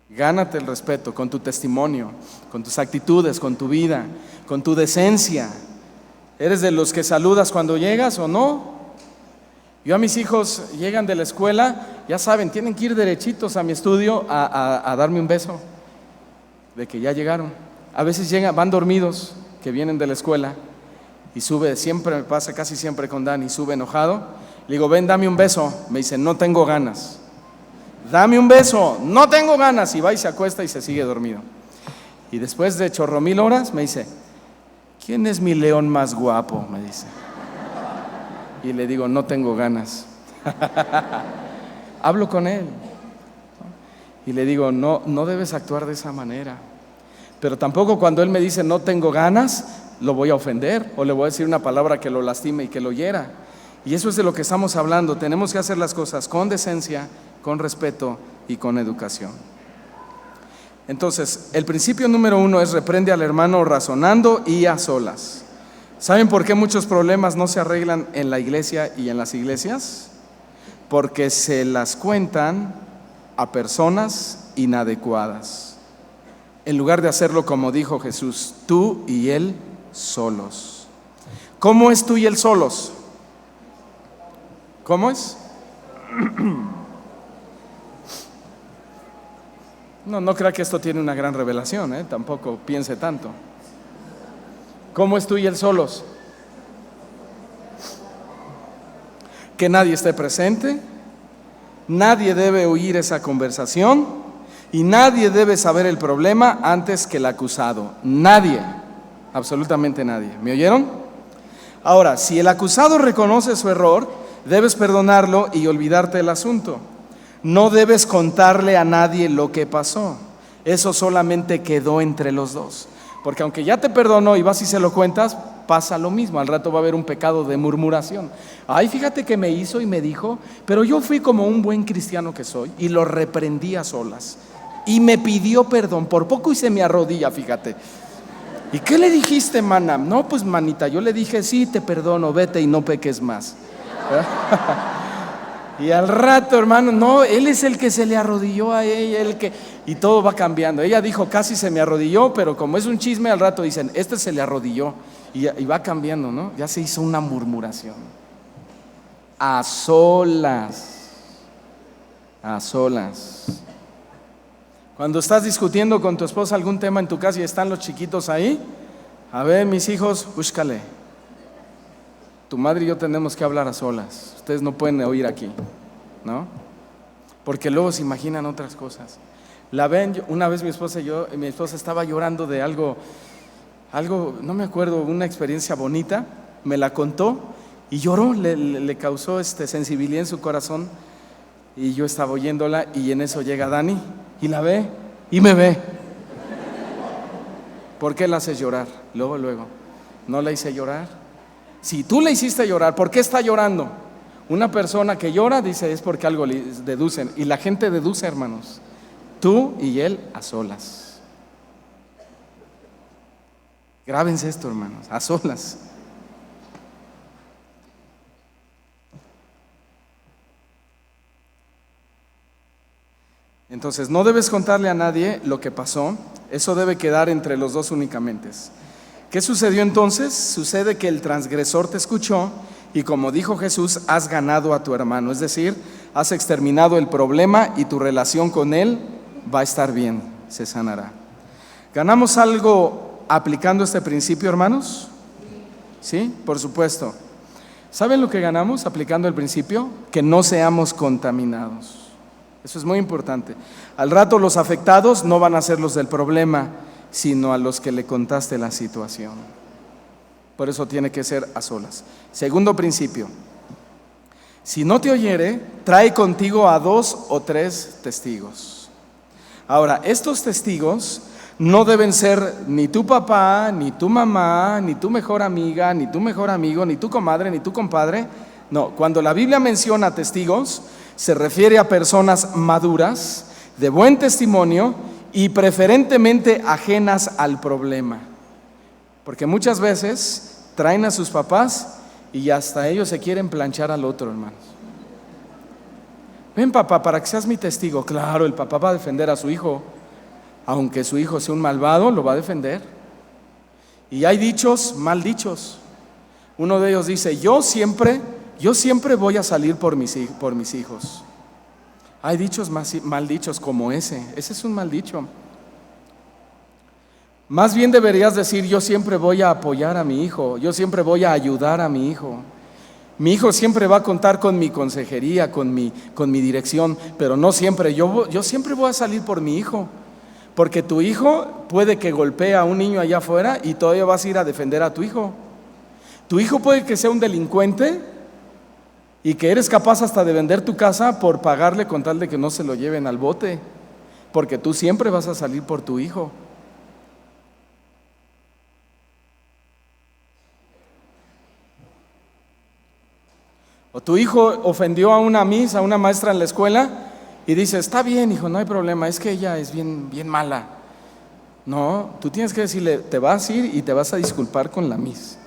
Gánate el respeto con tu testimonio, con tus actitudes, con tu vida, con tu decencia. ¿Eres de los que saludas cuando llegas o no? Yo a mis hijos llegan de la escuela, ya saben, tienen que ir derechitos a mi estudio a darme un beso, de que ya llegaron. A veces van dormidos, que vienen de la escuela, y sube, siempre me pasa, casi siempre con Dani, sube enojado. Le digo: ven, dame un beso. Me dice: no tengo ganas. Dame un beso, no tengo ganas. Y va y se acuesta y se sigue dormido. Y después de chorro mil horas me dice: ¿quién es mi león más guapo? Me dice. Y le digo: no tengo ganas. Hablo con él y le digo: no debes actuar de esa manera. Pero tampoco cuando él me dice no tengo ganas, lo voy a ofender o le voy a decir una palabra que lo lastime y que lo hiera. Y eso es de lo que estamos hablando. Tenemos que hacer las cosas con decencia, con respeto y con educación. Entonces, el principio número 1 es: reprende al hermano razonando y a solas. ¿Saben por qué muchos problemas no se arreglan en la iglesia y en las iglesias? Porque se las cuentan a personas inadecuadas, en lugar de hacerlo como dijo Jesús: tú y él solos. ¿Cómo es tú y él solos? ¿Cómo es? No crea que esto tiene una gran revelación, tampoco piense tanto. ¿Cómo es tú y él solos? Que nadie esté presente, nadie debe oír esa conversación y nadie debe saber el problema antes que el acusado. Nadie, absolutamente nadie. ¿Me oyeron? Ahora, si el acusado reconoce su error, debes perdonarlo y olvidarte del asunto. No debes contarle a nadie lo que pasó. Eso solamente quedó entre los dos. Porque aunque ya te perdonó y vas y se lo cuentas, pasa lo mismo. Al rato va a haber un pecado de murmuración. Ay, fíjate que me hizo y me dijo, pero yo fui como un buen cristiano que soy y lo reprendí a solas. Y me pidió perdón, por poco y se me arrodilla, fíjate. ¿Y qué le dijiste, mana? No, pues manita, yo le dije, sí, te perdono, vete y no peques más. Y al rato, hermano, no, él es el que se le arrodilló a ella, y todo va cambiando. Ella dijo, casi se me arrodilló, pero como es un chisme, al rato dicen, este se le arrodilló, y va cambiando, ¿no? Ya se hizo una murmuración. A solas. A solas. Cuando estás discutiendo con tu esposa algún tema en tu casa y están los chiquitos ahí, a ver, mis hijos, búscale. Tu madre y yo tenemos que hablar a solas. Ustedes no pueden oír aquí, ¿no? Porque luego se imaginan otras cosas. La ven, una vez mi esposa estaba llorando de algo, no me acuerdo, una experiencia bonita, me la contó y lloró, le causó sensibilidad en su corazón, y yo estaba oyéndola y en eso llega Dani y la ve y me ve. ¿Por qué la haces llorar? Luego, no la hice llorar. Si tú le hiciste llorar, ¿por qué está llorando? Una persona que llora, dice, es porque algo le deducen. Y la gente deduce, hermanos. Tú y él a solas. Grábense esto, hermanos, a solas. Entonces, no debes contarle a nadie lo que pasó. Eso debe quedar entre los dos únicamente. ¿Qué sucedió entonces? Sucede que el transgresor te escuchó y, como dijo Jesús, has ganado a tu hermano. Es decir, has exterminado el problema y tu relación con él va a estar bien, se sanará. ¿Ganamos algo aplicando este principio, hermanos? ¿Sí? Por supuesto. ¿Saben lo que ganamos aplicando el principio? Que no seamos contaminados. Eso es muy importante. Al rato los afectados no van a ser los del problema, sino a los que le contaste la situación. Por eso tiene que ser a solas. Segundo principio: si no te oyere, trae contigo a 2 o 3 testigos. Ahora, estos testigos no deben ser ni tu papá, ni tu mamá, ni tu mejor amiga, ni tu mejor amigo, ni tu comadre, ni tu compadre. No, cuando la Biblia menciona testigos, se refiere a personas maduras, de buen testimonio y preferentemente ajenas al problema. Porque muchas veces traen a sus papás y hasta ellos se quieren planchar al otro, hermanos. Ven, papá, para que seas mi testigo. Claro, el papá va a defender a su hijo. Aunque su hijo sea un malvado, lo va a defender. Y hay dichos, mal dichos. Uno de ellos dice, yo siempre voy a salir por mis hijos. Hay dichos mal dichos como ese es un mal dicho. Más bien deberías decir, yo siempre voy a apoyar a mi hijo, yo siempre voy a ayudar a mi hijo. Mi hijo siempre va a contar con mi consejería, con mi dirección, pero no siempre, yo siempre voy a salir por mi hijo. Porque tu hijo puede que golpee a un niño allá afuera y todavía vas a ir a defender a tu hijo. Tu hijo puede que sea un delincuente y que eres capaz hasta de vender tu casa por pagarle con tal de que no se lo lleven al bote, porque tú siempre vas a salir por tu hijo. O tu hijo ofendió a una maestra en la escuela y dice, está bien, hijo, no hay problema, es que ella es bien, bien mala. No, tú tienes que decirle, te vas a ir y te vas a disculpar con la miss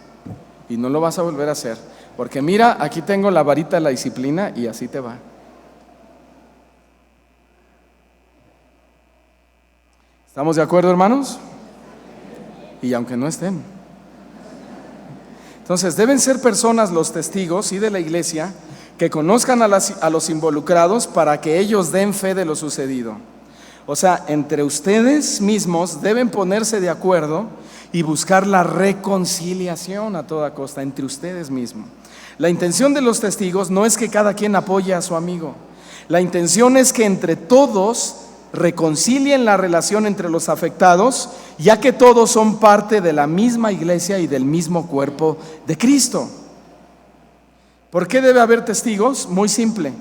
y no lo vas a volver a hacer. Porque mira, aquí tengo la varita de la disciplina y así te va. ¿Estamos de acuerdo, hermanos? Y aunque no estén. Entonces, deben ser personas los testigos y de la iglesia que conozcan a los involucrados para que ellos den fe de lo sucedido. O sea, entre ustedes mismos deben ponerse de acuerdo y buscar la reconciliación a toda costa, entre ustedes mismos. La intención de los testigos no es que cada quien apoye a su amigo. La intención es que entre todos reconcilien la relación entre los afectados, ya que todos son parte de la misma iglesia y del mismo cuerpo de Cristo. ¿Por qué debe haber testigos? Muy simple,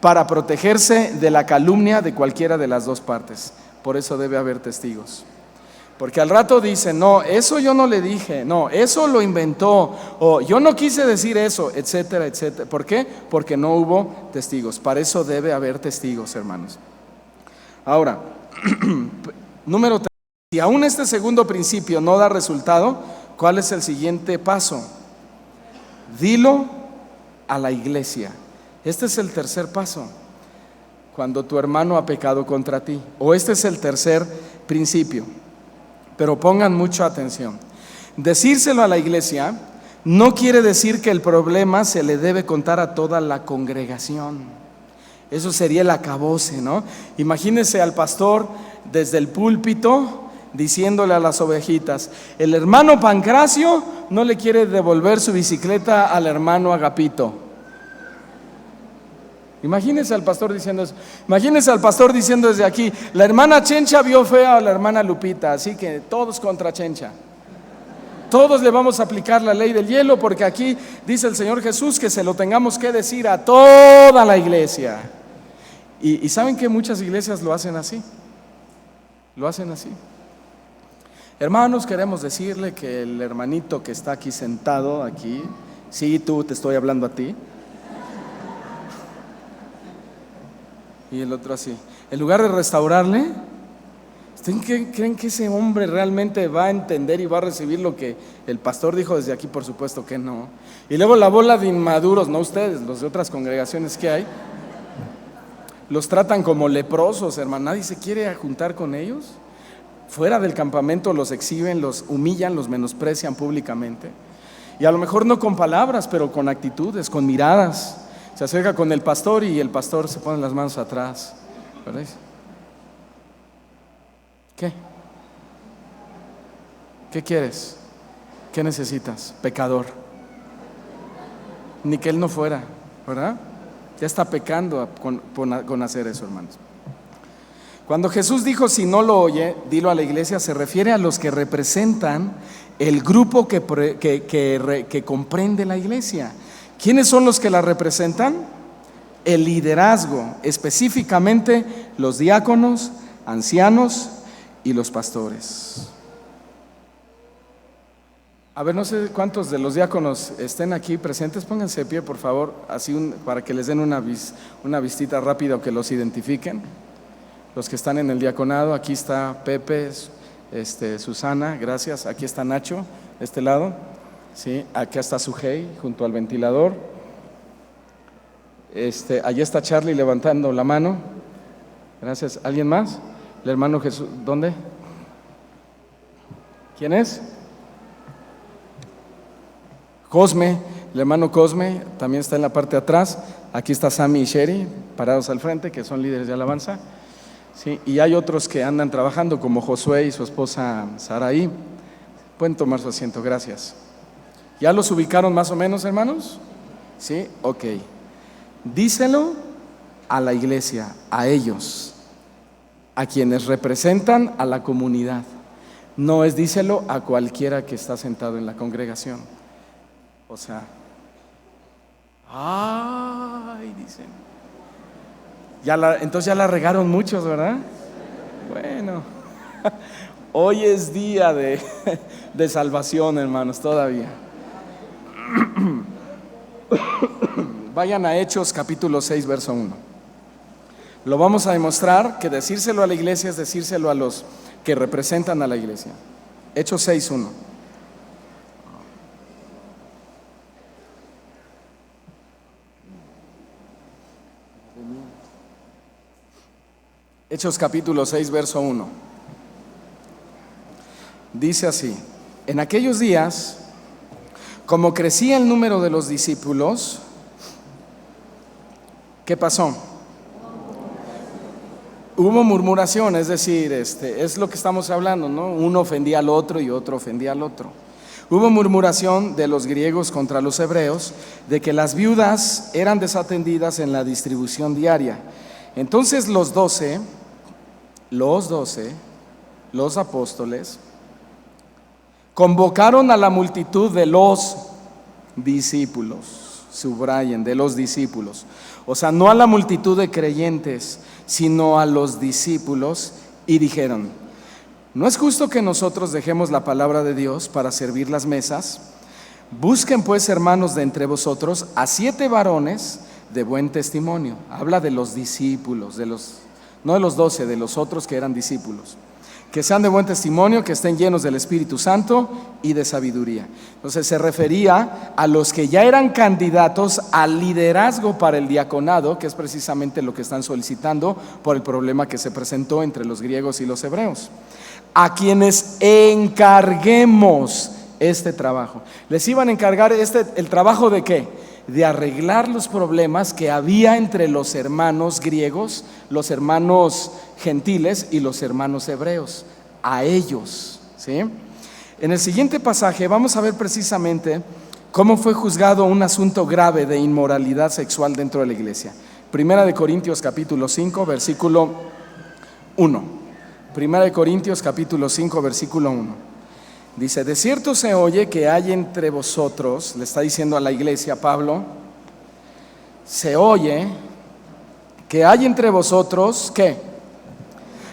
para protegerse de la calumnia de cualquiera de las dos partes. Por eso debe haber testigos. Porque al rato dicen, no, eso yo no le dije, no, eso lo inventó, o yo no quise decir eso, etcétera, etcétera. ¿Por qué? Porque no hubo testigos. Para eso debe haber testigos, hermanos. Ahora, número 3, si aún este segundo principio no da resultado, ¿cuál es el siguiente paso? Dilo a la iglesia. Este es el tercer paso. Cuando tu hermano ha pecado contra ti, o este es el tercer principio. Pero pongan mucha atención. Decírselo a la iglesia no quiere decir que el problema se le debe contar a toda la congregación. Eso sería el acabose, ¿no? Imagínense al pastor desde el púlpito diciéndole a las ovejitas: el hermano Pancracio no le quiere devolver su bicicleta al hermano Agapito. Imagínense al pastor diciendo eso. Imagínense al pastor diciendo desde aquí: la hermana Chencha vio fea a la hermana Lupita, así que todos contra Chencha. Todos le vamos a aplicar la ley del hielo, porque aquí dice el Señor Jesús que se lo tengamos que decir a toda la iglesia. Y saben que muchas iglesias lo hacen así. Lo hacen así. Hermanos, queremos decirle que el hermanito que está aquí sentado, aquí, sí, tú, te estoy hablando a ti. Y el otro así. En lugar de restaurarle, ¿ustedes creen que ese hombre realmente va a entender y va a recibir lo que el pastor dijo desde aquí? Por supuesto que no. Y luego la bola de inmaduros, no ustedes, los de otras congregaciones que hay, los tratan como leprosos, hermano. Nadie se quiere juntar con ellos. Fuera del campamento los exhiben, los humillan, los menosprecian públicamente. Y a lo mejor no con palabras, pero con actitudes, con miradas. Se acerca con el pastor y el pastor se pone las manos atrás, ¿verdad? ¿Qué? ¿Qué quieres? ¿Qué necesitas? Pecador. Ni que él no fuera, ¿verdad? Ya está pecando con hacer eso, hermanos. Cuando Jesús dijo: si no lo oye, dilo a la iglesia, se refiere a los que representan el grupo que comprende la iglesia. ¿Quiénes son los que la representan? El liderazgo, específicamente los diáconos, ancianos y los pastores. A ver, no sé cuántos de los diáconos estén aquí presentes. Pónganse de pie, por favor, así para que les den una vistita rápida o que los identifiquen. Los que están en el diaconado, aquí está Pepe, Susana, gracias. Aquí está Nacho, de este lado. Sí, aquí está Sujei junto al ventilador. Allí está Charlie levantando la mano. Gracias. ¿Alguien más? El hermano Jesús, ¿dónde? ¿Quién es? Cosme, el hermano Cosme también está en la parte de atrás. Aquí está Sammy y Sherry parados al frente, que son líderes de alabanza. Sí, y hay otros que andan trabajando, como Josué y su esposa Saraí. Pueden tomar su asiento, gracias. ¿Ya los ubicaron más o menos, hermanos? Sí, ok. Díselo a la iglesia, a ellos, a quienes representan a la comunidad. No es díselo a cualquiera que está sentado en la congregación. O sea, ay, dicen. Entonces ya la regaron muchos, ¿verdad? Bueno, hoy es día de salvación, hermanos, todavía. Vayan a Hechos capítulo 6, verso 1. Lo vamos a demostrar que decírselo a la iglesia es decírselo a los que representan a la iglesia. Hechos 6, 1. Hechos capítulo 6, verso 1. Dice así: en aquellos días, como crecía el número de los discípulos, ¿Qué pasó? Hubo murmuración, es decir, es lo que estamos hablando, ¿no? Uno ofendía al otro y otro ofendía al otro. Hubo murmuración de los griegos contra los hebreos de que las viudas eran desatendidas en la distribución diaria. Entonces los 12, los apóstoles, convocaron a la multitud de los discípulos, subrayen, de los discípulos, o sea, no a la multitud de creyentes, sino a los discípulos, y dijeron: ¿no es justo que nosotros dejemos la palabra de Dios para servir las mesas? Busquen pues, hermanos, de entre vosotros a 7 varones de buen testimonio. Habla de los discípulos, no de los 12, de los otros que eran discípulos, que sean de buen testimonio, que estén llenos del Espíritu Santo y de sabiduría. Entonces se refería a los que ya eran candidatos al liderazgo para el diaconado, que es precisamente lo que están solicitando por el problema que se presentó entre los griegos y los hebreos, a quienes encarguemos este trabajo. Les iban a encargar el trabajo ¿de qué? De arreglar los problemas que había entre los hermanos griegos, los hermanos gentiles y los hermanos hebreos. A ellos, ¿sí? En el siguiente pasaje vamos a ver precisamente cómo fue juzgado un asunto grave de inmoralidad sexual dentro de la iglesia. Primera de Corintios capítulo 5 versículo 1. Primera de Corintios capítulo 5 versículo 1. Dice: de cierto se oye que hay entre vosotros, le está diciendo a la iglesia Pablo, se oye que hay entre vosotros, ¿qué?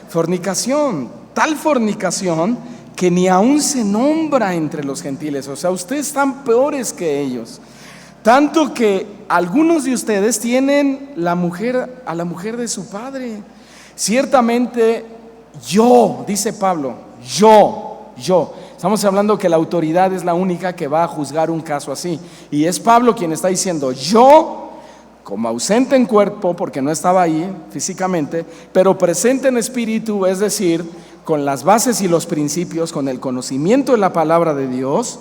Fornicación, tal fornicación que ni aún se nombra entre los gentiles. O sea, ustedes están peores que ellos, tanto que algunos de ustedes tienen a la mujer de su padre. Ciertamente yo, dice Pablo, yo. Estamos hablando que la autoridad es la única que va a juzgar un caso así. Y es Pablo quien está diciendo: yo, como ausente en cuerpo, porque no estaba ahí físicamente, pero presente en espíritu, es decir, con las bases y los principios, con el conocimiento de la palabra de Dios,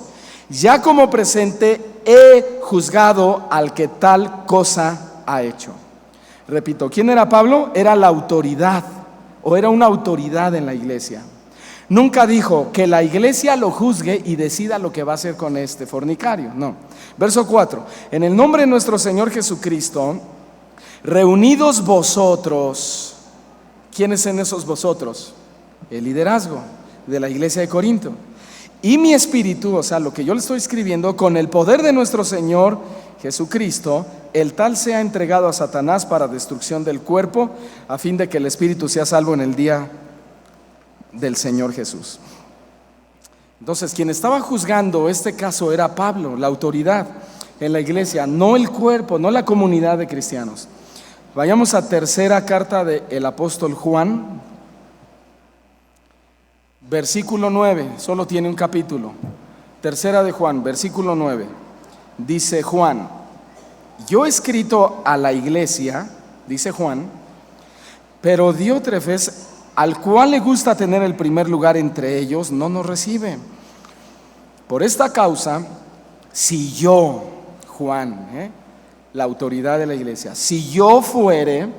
ya como presente he juzgado al que tal cosa ha hecho. Repito, ¿quién era Pablo? Era la autoridad, o era una autoridad en la iglesia. Nunca dijo que la iglesia lo juzgue y decida lo que va a hacer con este fornicario, no. Verso 4: en el nombre de nuestro Señor Jesucristo, reunidos vosotros. ¿Quiénes son esos vosotros? El liderazgo de la iglesia de Corinto. Y mi espíritu, o sea, lo que yo le estoy escribiendo, con el poder de nuestro Señor Jesucristo, el tal sea entregado a Satanás para destrucción del cuerpo, a fin de que el espíritu sea salvo en el día del Señor Jesús. Entonces, quien estaba juzgando este caso era Pablo, la autoridad en la iglesia, no el cuerpo, no la comunidad de cristianos. Vayamos a tercera carta del apóstol Juan, versículo 9, solo tiene un capítulo. Tercera de Juan, versículo 9. Dice Juan: yo he escrito a la iglesia, dice Juan, pero Diótrefes, al cual le gusta tener el primer lugar entre ellos, no nos recibe. Por esta causa, si yo, Juan, la autoridad de la iglesia, si yo fuere,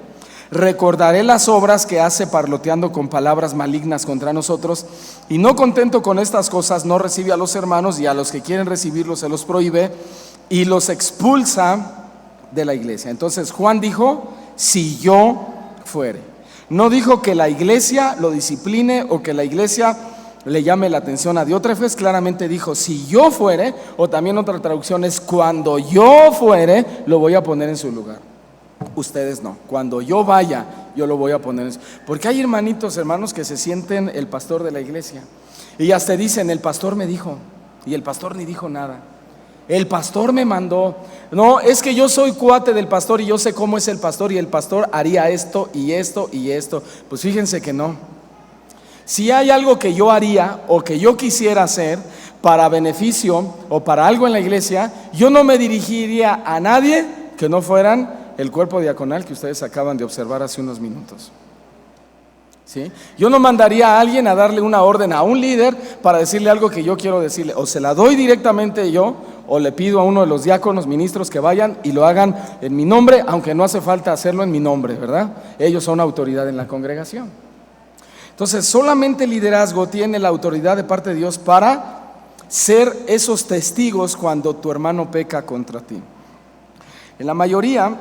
recordaré las obras que hace parloteando con palabras malignas contra nosotros, y no contento con estas cosas, no recibe a los hermanos, y a los que quieren recibirlos se los prohíbe y los expulsa de la iglesia. Entonces Juan dijo: si yo fuere. No dijo que la iglesia lo discipline o que la iglesia le llame la atención a Diótrefes. Claramente dijo: si yo fuere, o también otra traducción es: cuando yo fuere, lo voy a poner en su lugar. Ustedes no, cuando yo vaya, yo lo voy a poner en su lugar. Porque hay hermanos que se sienten el pastor de la iglesia y hasta dicen: el pastor me dijo, y el pastor ni dijo nada. El pastor me mandó. No, es que yo soy cuate del pastor y yo sé cómo es el pastor, y el pastor haría esto y esto y esto. Pues fíjense que no. Si hay algo que yo haría o que yo quisiera hacer para beneficio o para algo en la iglesia, yo no me dirigiría a nadie que no fueran el cuerpo diaconal que ustedes acaban de observar hace unos minutos. ¿Sí? Yo no mandaría a alguien a darle una orden a un líder para decirle algo que yo quiero decirle. O se la doy directamente yo, o le pido a uno de los diáconos, ministros, que vayan y lo hagan en mi nombre, aunque no hace falta hacerlo en mi nombre, ¿verdad? Ellos son autoridad en la congregación. Entonces, solamente el liderazgo tiene la autoridad de parte de Dios para ser esos testigos cuando tu hermano peca contra ti. En la mayoría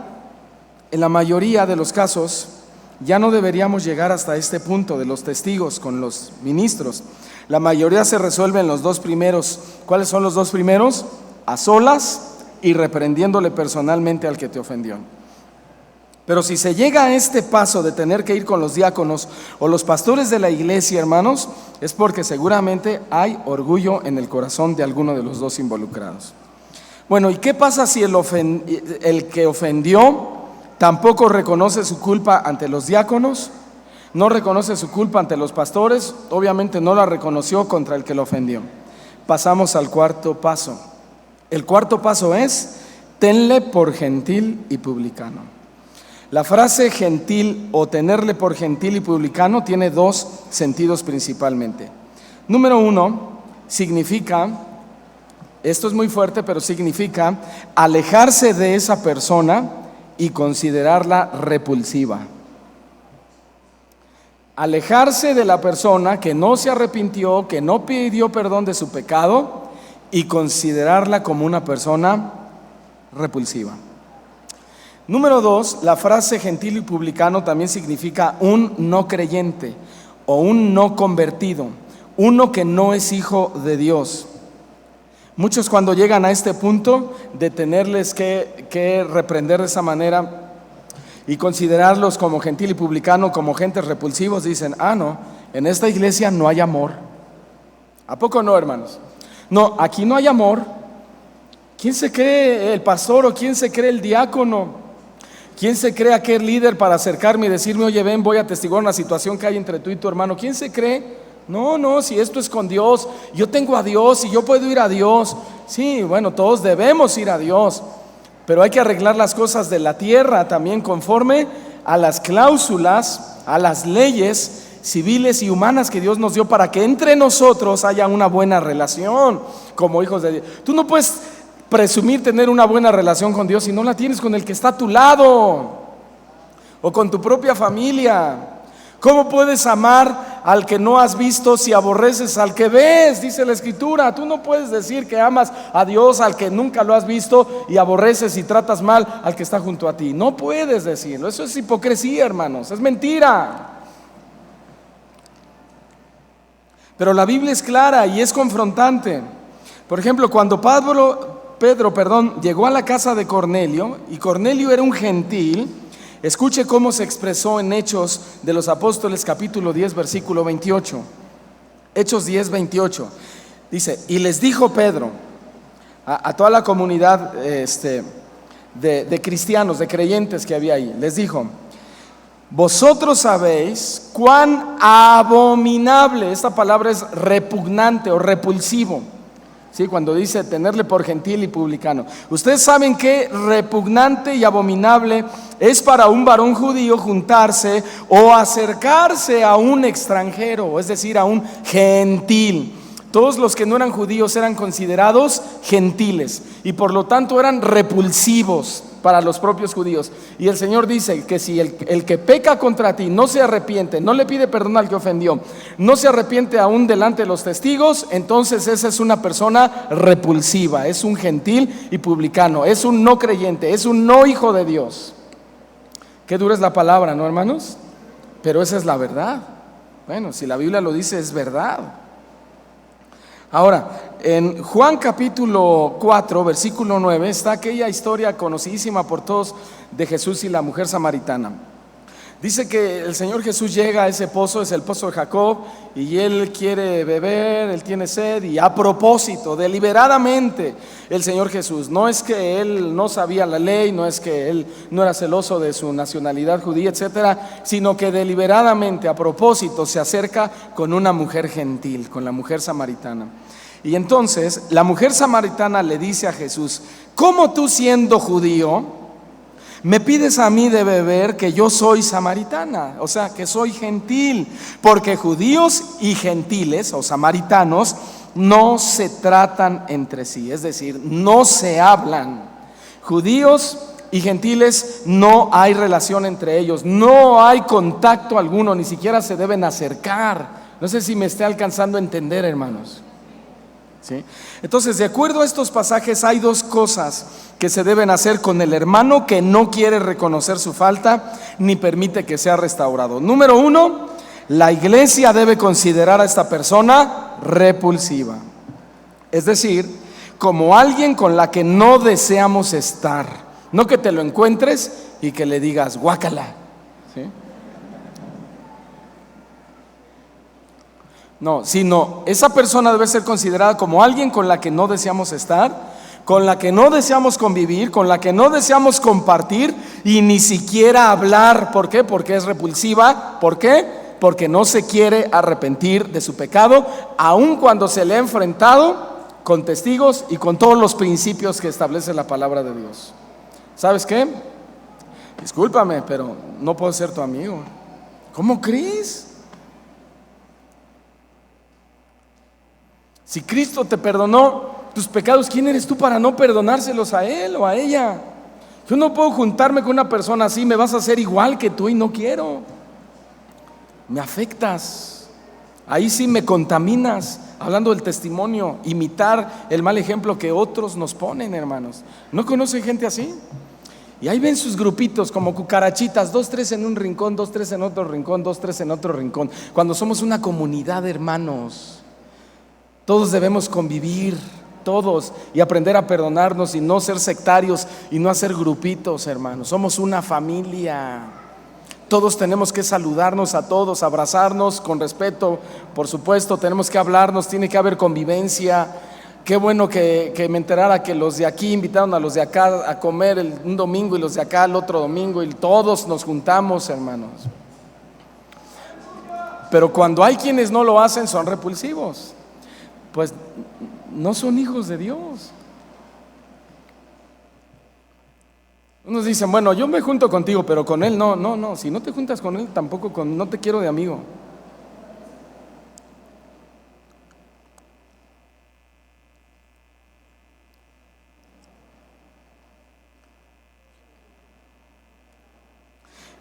de los casos, ya no deberíamos llegar hasta este punto de los testigos con los ministros. La mayoría se resuelve en los dos primeros. ¿Cuáles son los dos primeros? A solas y reprendiéndole personalmente al que te ofendió. Pero si se llega a este paso de tener que ir con los diáconos o los pastores de la iglesia, hermanos, es porque seguramente hay orgullo en el corazón de alguno de los dos involucrados. Bueno, ¿y qué pasa si el que ofendió tampoco reconoce su culpa ante los diáconos? No reconoce su culpa ante los pastores, obviamente no la reconoció contra el que lo ofendió. Pasamos al cuarto paso. El cuarto paso es: tenle por gentil y publicano. La frase gentil o tenerle por gentil y publicano tiene dos sentidos principalmente. Número uno, significa, esto es muy fuerte, pero significa alejarse de esa persona y considerarla repulsiva. Alejarse de la persona que no se arrepintió, que no pidió perdón de su pecado, y considerarla como una persona repulsiva. Número dos, la frase gentil y publicano también significa un no creyente o un no convertido, uno que no es hijo de Dios. Muchos, cuando llegan a este punto de tenerles que reprender de esa manera y considerarlos como gentil y publicano, como gentes repulsivos, dicen: no, en esta iglesia no hay amor. ¿A poco no, hermanos? No, aquí no hay amor. ¿Quién se cree el pastor o quién se cree el diácono? ¿Quién se cree aquel líder para acercarme y decirme: oye, ven, voy a atestiguar una situación que hay entre tú y tu hermano? ¿Quién se cree? No, si esto es con Dios, yo tengo a Dios y yo puedo ir a Dios. Sí, bueno, todos debemos ir a Dios, pero hay que arreglar las cosas de la tierra también conforme a las cláusulas, a las leyes civiles y humanas que Dios nos dio para que entre nosotros haya una buena relación como hijos de Dios. Tú no puedes presumir tener una buena relación con Dios si no la tienes con el que está a tu lado o con tu propia familia. ¿Cómo puedes amar al que no has visto si aborreces al que ves? Dice la Escritura. Tú no puedes decir que amas a Dios al que nunca lo has visto y aborreces y tratas mal al que está junto a ti. No puedes decirlo. Eso es hipocresía, hermanos. Es mentira. Pero la Biblia es clara y es confrontante. Por ejemplo, cuando Pedro llegó a la casa de Cornelio, y Cornelio era un gentil, escuche cómo se expresó en Hechos de los Apóstoles capítulo 10 versículo 28. Hechos 10, 28. Dice: y les dijo Pedro a toda la comunidad de cristianos, de creyentes que había ahí, les dijo: vosotros sabéis cuán abominable, esta palabra es repugnante o repulsivo. Sí, cuando dice tenerle por gentil y publicano. Ustedes saben qué repugnante y abominable es para un varón judío juntarse o acercarse a un extranjero, es decir, a un gentil. Todos los que no eran judíos eran considerados gentiles y por lo tanto eran repulsivos para los propios judíos. Y el Señor dice que si el que peca contra ti no se arrepiente, no le pide perdón al que ofendió, no se arrepiente aún delante de los testigos, entonces esa es una persona repulsiva, es un gentil y publicano, es un no creyente, es un no hijo de Dios. Qué dura es la palabra, ¿no, hermanos? Pero esa es la verdad. Bueno, si la Biblia lo dice, es verdad. Ahora, en Juan capítulo 4, versículo 9, está aquella historia conocidísima por todos de Jesús y la mujer samaritana. Dice que el Señor Jesús llega a ese pozo, es el pozo de Jacob, y él quiere beber, él tiene sed, y a propósito, deliberadamente, el Señor Jesús, no es que él no sabía la ley, no es que él no era celoso de su nacionalidad judía, etcétera, sino que deliberadamente, a propósito, se acerca con una mujer gentil, con la mujer samaritana. Y entonces la mujer samaritana le dice a Jesús: ¿cómo tú, siendo judío, me pides a mí de beber, que yo soy samaritana? O sea, que soy gentil. Porque judíos y gentiles o samaritanos no se tratan entre sí, es decir, no se hablan. Judíos y gentiles, no hay relación entre ellos, no hay contacto alguno, ni siquiera se deben acercar. No sé si me esté alcanzando a entender, hermanos. ¿Sí? Entonces, de acuerdo a estos pasajes, hay dos cosas que se deben hacer con el hermano que no quiere reconocer su falta ni permite que sea restaurado. Número uno, la iglesia debe considerar a esta persona repulsiva, es decir, como alguien con la que no deseamos estar. No que te lo encuentres y que le digas guácala, ¿sí? No, sino esa persona debe ser considerada como alguien con la que no deseamos estar, con la que no deseamos convivir, con la que no deseamos compartir y ni siquiera hablar. ¿Por qué? Porque es repulsiva. ¿Por qué? Porque no se quiere arrepentir de su pecado, aun cuando se le ha enfrentado con testigos y con todos los principios que establece la palabra de Dios. ¿Sabes qué? Discúlpame, pero no puedo ser tu amigo. ¿Cómo crees? Si Cristo te perdonó tus pecados, ¿quién eres tú para no perdonárselos a él o a ella? Yo no puedo juntarme con una persona así, me vas a hacer igual que tú y no quiero. Me afectas. Ahí sí me contaminas, hablando del testimonio, imitar el mal ejemplo que otros nos ponen, hermanos. ¿No conocen gente así? Y ahí ven sus grupitos como cucarachitas, 2, 3 en un rincón, 2, 3 en otro rincón, 2, 3 en otro rincón. Cuando somos una comunidad, hermanos, todos debemos convivir, todos, y aprender a perdonarnos y no ser sectarios y no hacer grupitos, hermanos. Somos una familia. Todos tenemos que saludarnos a todos, abrazarnos con respeto, por supuesto, tenemos que hablarnos, tiene que haber convivencia. Qué bueno que me enterara que los de aquí invitaron a los de acá a comer un domingo y los de acá el otro domingo y todos nos juntamos, hermanos. Pero cuando hay quienes no lo hacen, son repulsivos, pues no son hijos de Dios. Unos dicen, bueno, yo me junto contigo, pero con él no, si no te juntas con él, tampoco no te quiero de amigo.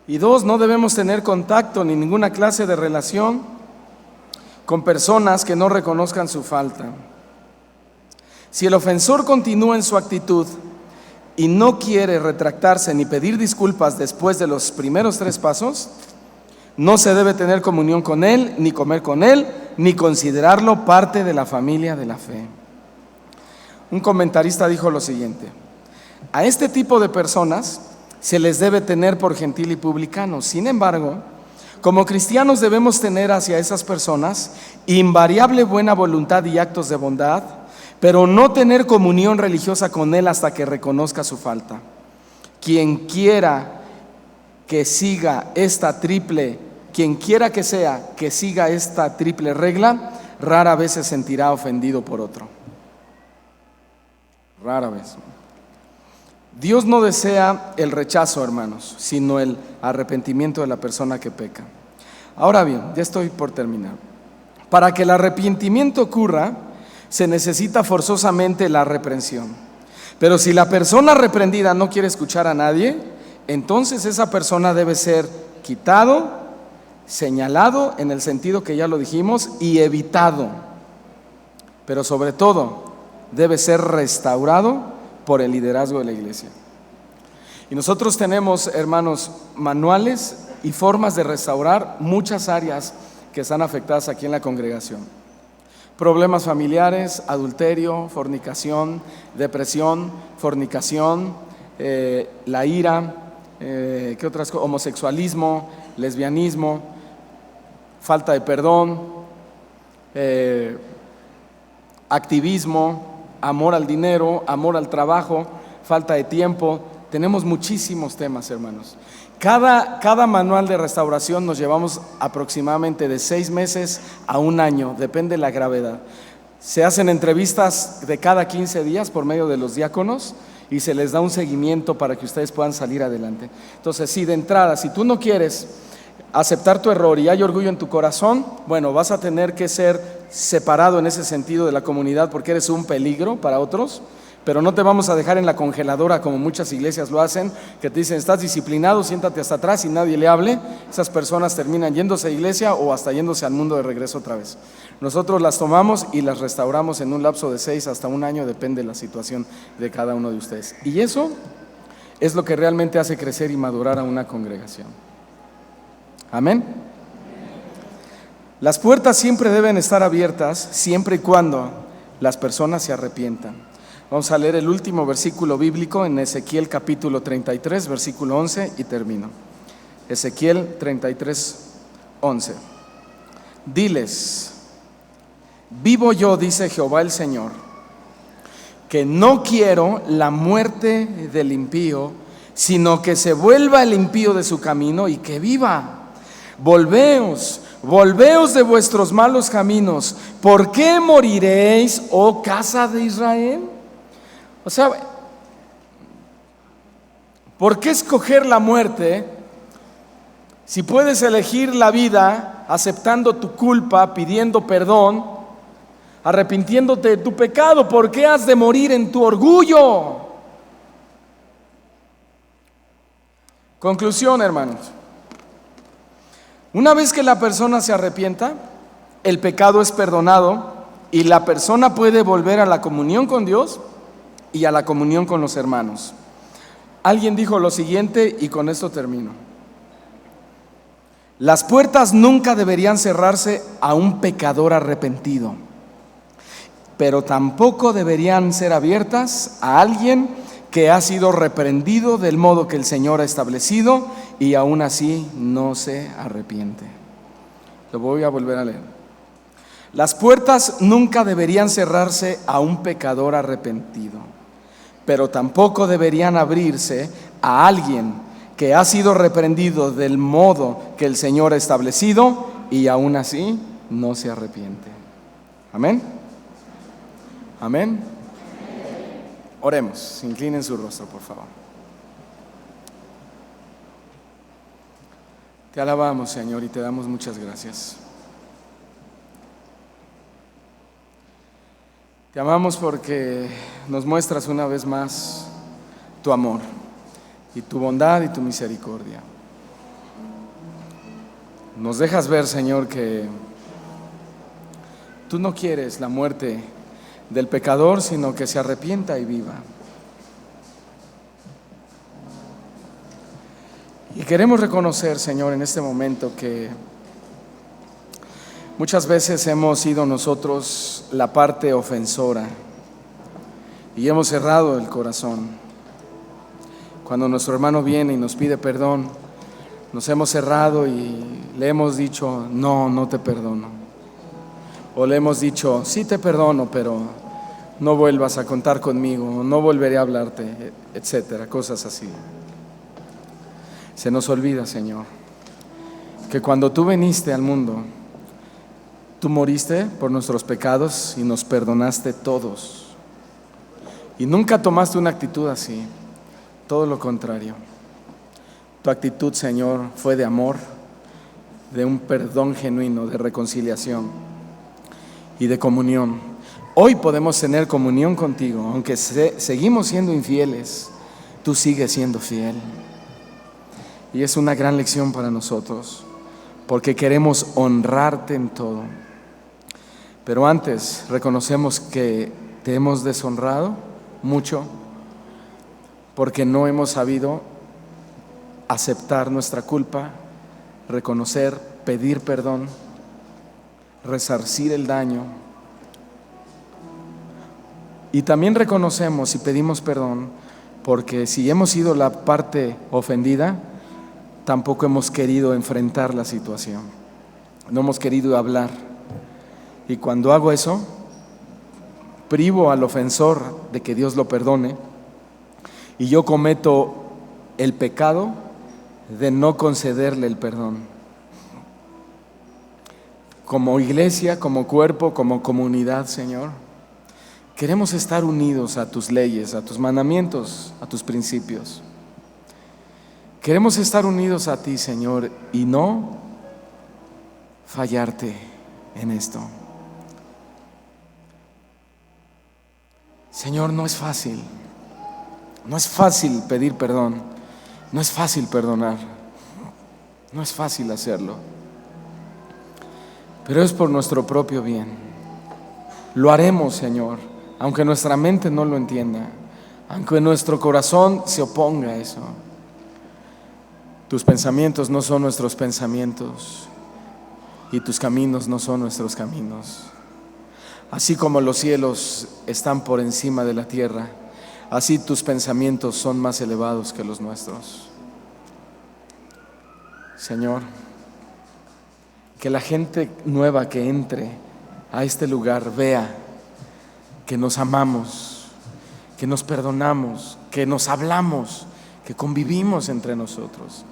Y dos, no debemos tener contacto ni ninguna clase de relación con personas que no reconozcan su falta. Si el ofensor continúa en su actitud y no quiere retractarse ni pedir disculpas después de los primeros 3 pasos, no se debe tener comunión con él, ni comer con él, ni considerarlo parte de la familia de la fe. Un comentarista dijo lo siguiente: a este tipo de personas se les debe tener por gentil y publicano. Sin embargo, como cristianos debemos tener hacia esas personas invariable buena voluntad y actos de bondad, pero no tener comunión religiosa con él hasta que reconozca su falta. Quien quiera que siga esta triple, quien quiera que sea que siga esta triple regla, rara vez se sentirá ofendido por otro. Rara vez. Dios no desea el rechazo, hermanos, sino el arrepentimiento de la persona que peca. Ahora bien, ya estoy por terminar. Para que el arrepentimiento ocurra, se necesita forzosamente la reprensión. Pero si la persona reprendida no quiere escuchar a nadie, entonces esa persona debe ser quitado, señalado en el sentido que ya lo dijimos, y evitado. Pero sobre todo, debe ser restaurado por el liderazgo de la iglesia. Y nosotros tenemos, hermanos, manuales y formas de restaurar muchas áreas que están afectadas aquí en la congregación. Problemas familiares, adulterio, fornicación, depresión, fornicación, la ira, ¿qué otras cosas? Homosexualismo, lesbianismo, falta de perdón, activismo, amor al dinero, amor al trabajo, falta de tiempo. Tenemos muchísimos temas, hermanos. Cada manual de restauración nos llevamos aproximadamente de 6 meses a 1 año, depende de la gravedad. Se hacen entrevistas de cada 15 días por medio de los diáconos y se les da un seguimiento para que ustedes puedan salir adelante. Entonces, si de entrada, si tú no quieres aceptar tu error y hay orgullo en tu corazón, bueno, vas a tener que ser separado en ese sentido de la comunidad porque eres un peligro para otros, pero no te vamos a dejar en la congeladora como muchas iglesias lo hacen, que te dicen estás disciplinado, siéntate hasta atrás y nadie le hable. Esas personas terminan yéndose a iglesia o hasta yéndose al mundo de regreso otra vez. Nosotros las tomamos y las restauramos en un lapso de 6 hasta 1 año, depende de la situación de cada uno de ustedes. Y eso es lo que realmente hace crecer y madurar a una congregación. Amén. Las puertas siempre deben estar abiertas, siempre y cuando las personas se arrepientan. Vamos a leer el último versículo bíblico en Ezequiel capítulo 33, versículo 11 y termino. Ezequiel 33, 11. Diles, vivo yo, dice Jehová el Señor, que no quiero la muerte del impío, sino que se vuelva el impío de su camino y que viva. Volveos de vuestros malos caminos. ¿Por qué moriréis, oh casa de Israel? O sea, ¿por qué escoger la muerte si puedes elegir la vida aceptando tu culpa, pidiendo perdón, arrepintiéndote de tu pecado? ¿Por qué has de morir en tu orgullo? Conclusión, hermanos. Una vez que la persona se arrepienta, el pecado es perdonado y la persona puede volver a la comunión con Dios y a la comunión con los hermanos. Alguien dijo lo siguiente y con esto termino. Las puertas nunca deberían cerrarse a un pecador arrepentido, pero tampoco deberían ser abiertas a alguien que ha sido reprendido del modo que el Señor ha establecido y aún así no se arrepiente. Lo voy a volver a leer. Las puertas nunca deberían cerrarse a un pecador arrepentido, pero tampoco deberían abrirse a alguien que ha sido reprendido del modo que el Señor ha establecido y aún así no se arrepiente. Amén. Amén. Oremos, inclinen su rostro, por favor. Te alabamos, Señor, y te damos muchas gracias. Te amamos porque nos muestras una vez más tu amor y tu bondad y tu misericordia. Nos dejas ver, Señor, que tú no quieres la muerte del pecador, sino que se arrepienta y viva. Y queremos reconocer, Señor, en este momento que muchas veces hemos sido nosotros la parte ofensora y hemos cerrado el corazón. Cuando nuestro hermano viene y nos pide perdón, nos hemos cerrado y le hemos dicho, no te perdono. O le hemos dicho, sí te perdono, pero no vuelvas a contar conmigo, no volveré a hablarte, etcétera, cosas así. Se nos olvida, Señor, que cuando tú viniste al mundo, tú moriste por nuestros pecados y nos perdonaste todos. Y nunca tomaste una actitud así, todo lo contrario. Tu actitud, Señor, fue de amor, de un perdón genuino, de reconciliación y de comunión. Hoy podemos tener comunión contigo, aunque seguimos siendo infieles, tú sigues siendo fiel. Y es una gran lección para nosotros, porque queremos honrarte en todo. Pero antes reconocemos que te hemos deshonrado mucho, porque no hemos sabido aceptar nuestra culpa, reconocer, pedir perdón, resarcir el daño. Y también reconocemos y pedimos perdón porque si hemos sido la parte ofendida, tampoco hemos querido enfrentar la situación, no hemos querido hablar. Y cuando hago eso, privo al ofensor de que Dios lo perdone y yo cometo el pecado de no concederle el perdón. Como iglesia, como cuerpo, como comunidad, Señor, queremos estar unidos a tus leyes, a tus mandamientos, a tus principios. Queremos estar unidos a ti, Señor, y no fallarte en esto. Señor, no es fácil. No es fácil pedir perdón. No es fácil perdonar. No es fácil hacerlo. Pero es por nuestro propio bien. Lo haremos, Señor, aunque nuestra mente no lo entienda, aunque nuestro corazón se oponga a eso. Tus pensamientos no son nuestros pensamientos y tus caminos no son nuestros caminos. Así como los cielos están por encima de la tierra, así tus pensamientos son más elevados que los nuestros. Señor, que la gente nueva que entre a este lugar vea que nos amamos, que nos perdonamos, que nos hablamos, que convivimos entre nosotros,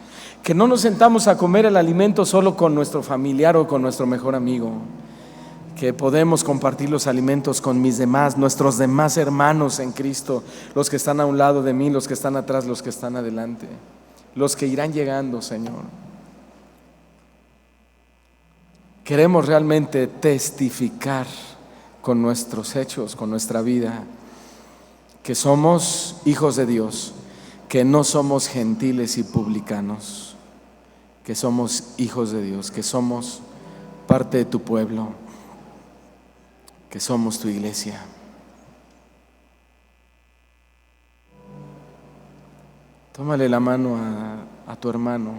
que no nos sentamos a comer el alimento solo con nuestro familiar o con nuestro mejor amigo, que podemos compartir los alimentos con nuestros demás hermanos en Cristo, los que están a un lado de mí, los que están atrás, los que están adelante, los que irán llegando, Señor. Queremos realmente testificar con nuestros hechos, con nuestra vida, que somos hijos de Dios, que no somos gentiles y publicanos, que somos hijos de Dios, que somos parte de tu pueblo, que somos tu iglesia. Tómale la mano a tu hermano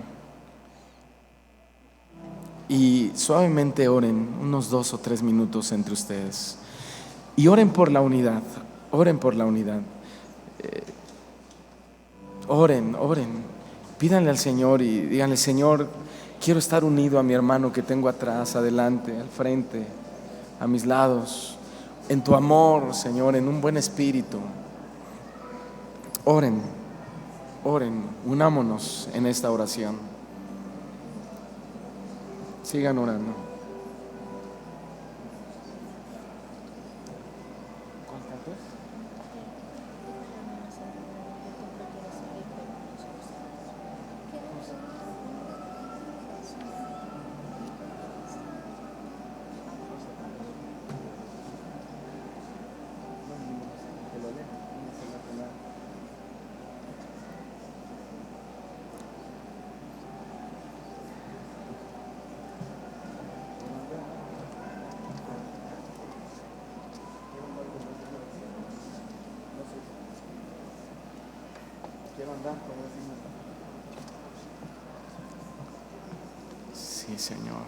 y suavemente oren unos 2 o 3 minutos entre ustedes y oren por la unidad, oren por la unidad. Oren, pídanle al Señor y díganle: Señor, quiero estar unido a mi hermano que tengo atrás, adelante, al frente, a mis lados, en tu amor, Señor, en un buen espíritu. Oren, unámonos en esta oración. Sigan orando. Sí, Señor.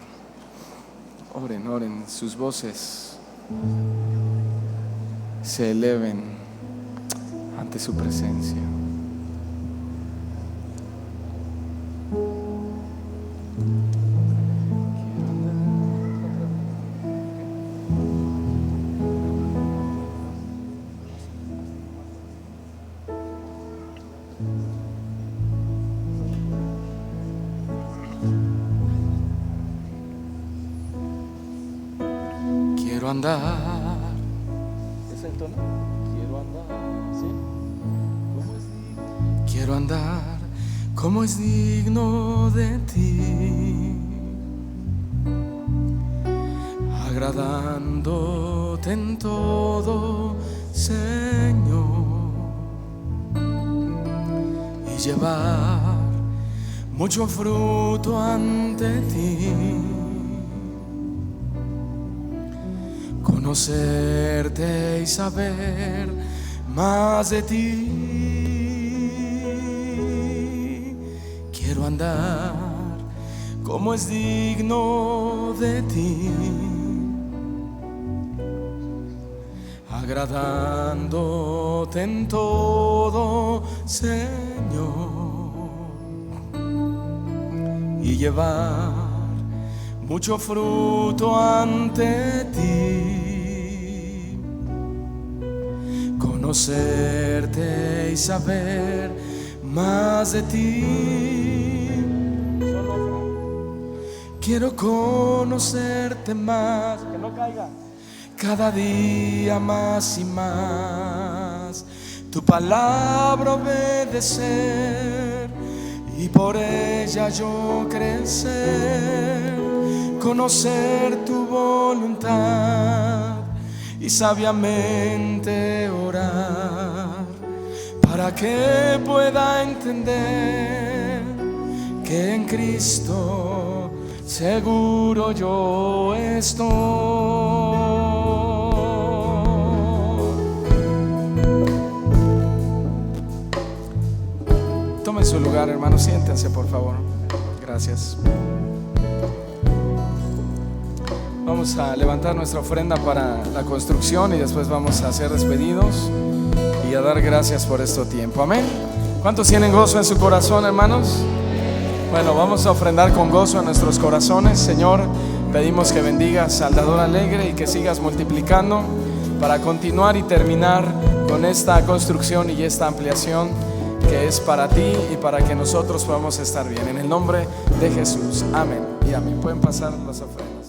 Oren, sus voces se eleven ante su presencia. Quiero andar. ¿Es el tono? Quiero andar. ¿Sí? Quiero andar como es digno de ti, agradándote en todo, Señor, y llevar mucho fruto ante ti. Conocerte y saber más de ti. Quiero andar como es digno de ti, agradándote en todo, Señor, y llevar mucho fruto ante ti. Conocerte y saber más de ti. Quiero conocerte más, que no caiga, cada día más y más. Tu palabra obedecer y por ella yo crecer. Conocer tu voluntad y sabiamente orar, para que pueda entender que en Cristo seguro yo estoy. Tomen su lugar, hermanos, siéntense por favor. Gracias. Vamos a levantar nuestra ofrenda para la construcción y después vamos a ser despedidos y a dar gracias por este tiempo. Amén. ¿Cuántos tienen gozo en su corazón, hermanos? Bueno, vamos a ofrendar con gozo en nuestros corazones. Señor, pedimos que bendigas Saldador Alegre y que sigas multiplicando para continuar y terminar con esta construcción y esta ampliación que es para ti y para que nosotros podamos estar bien. En el nombre de Jesús. Amén y amén. Pueden pasar las ofrendas.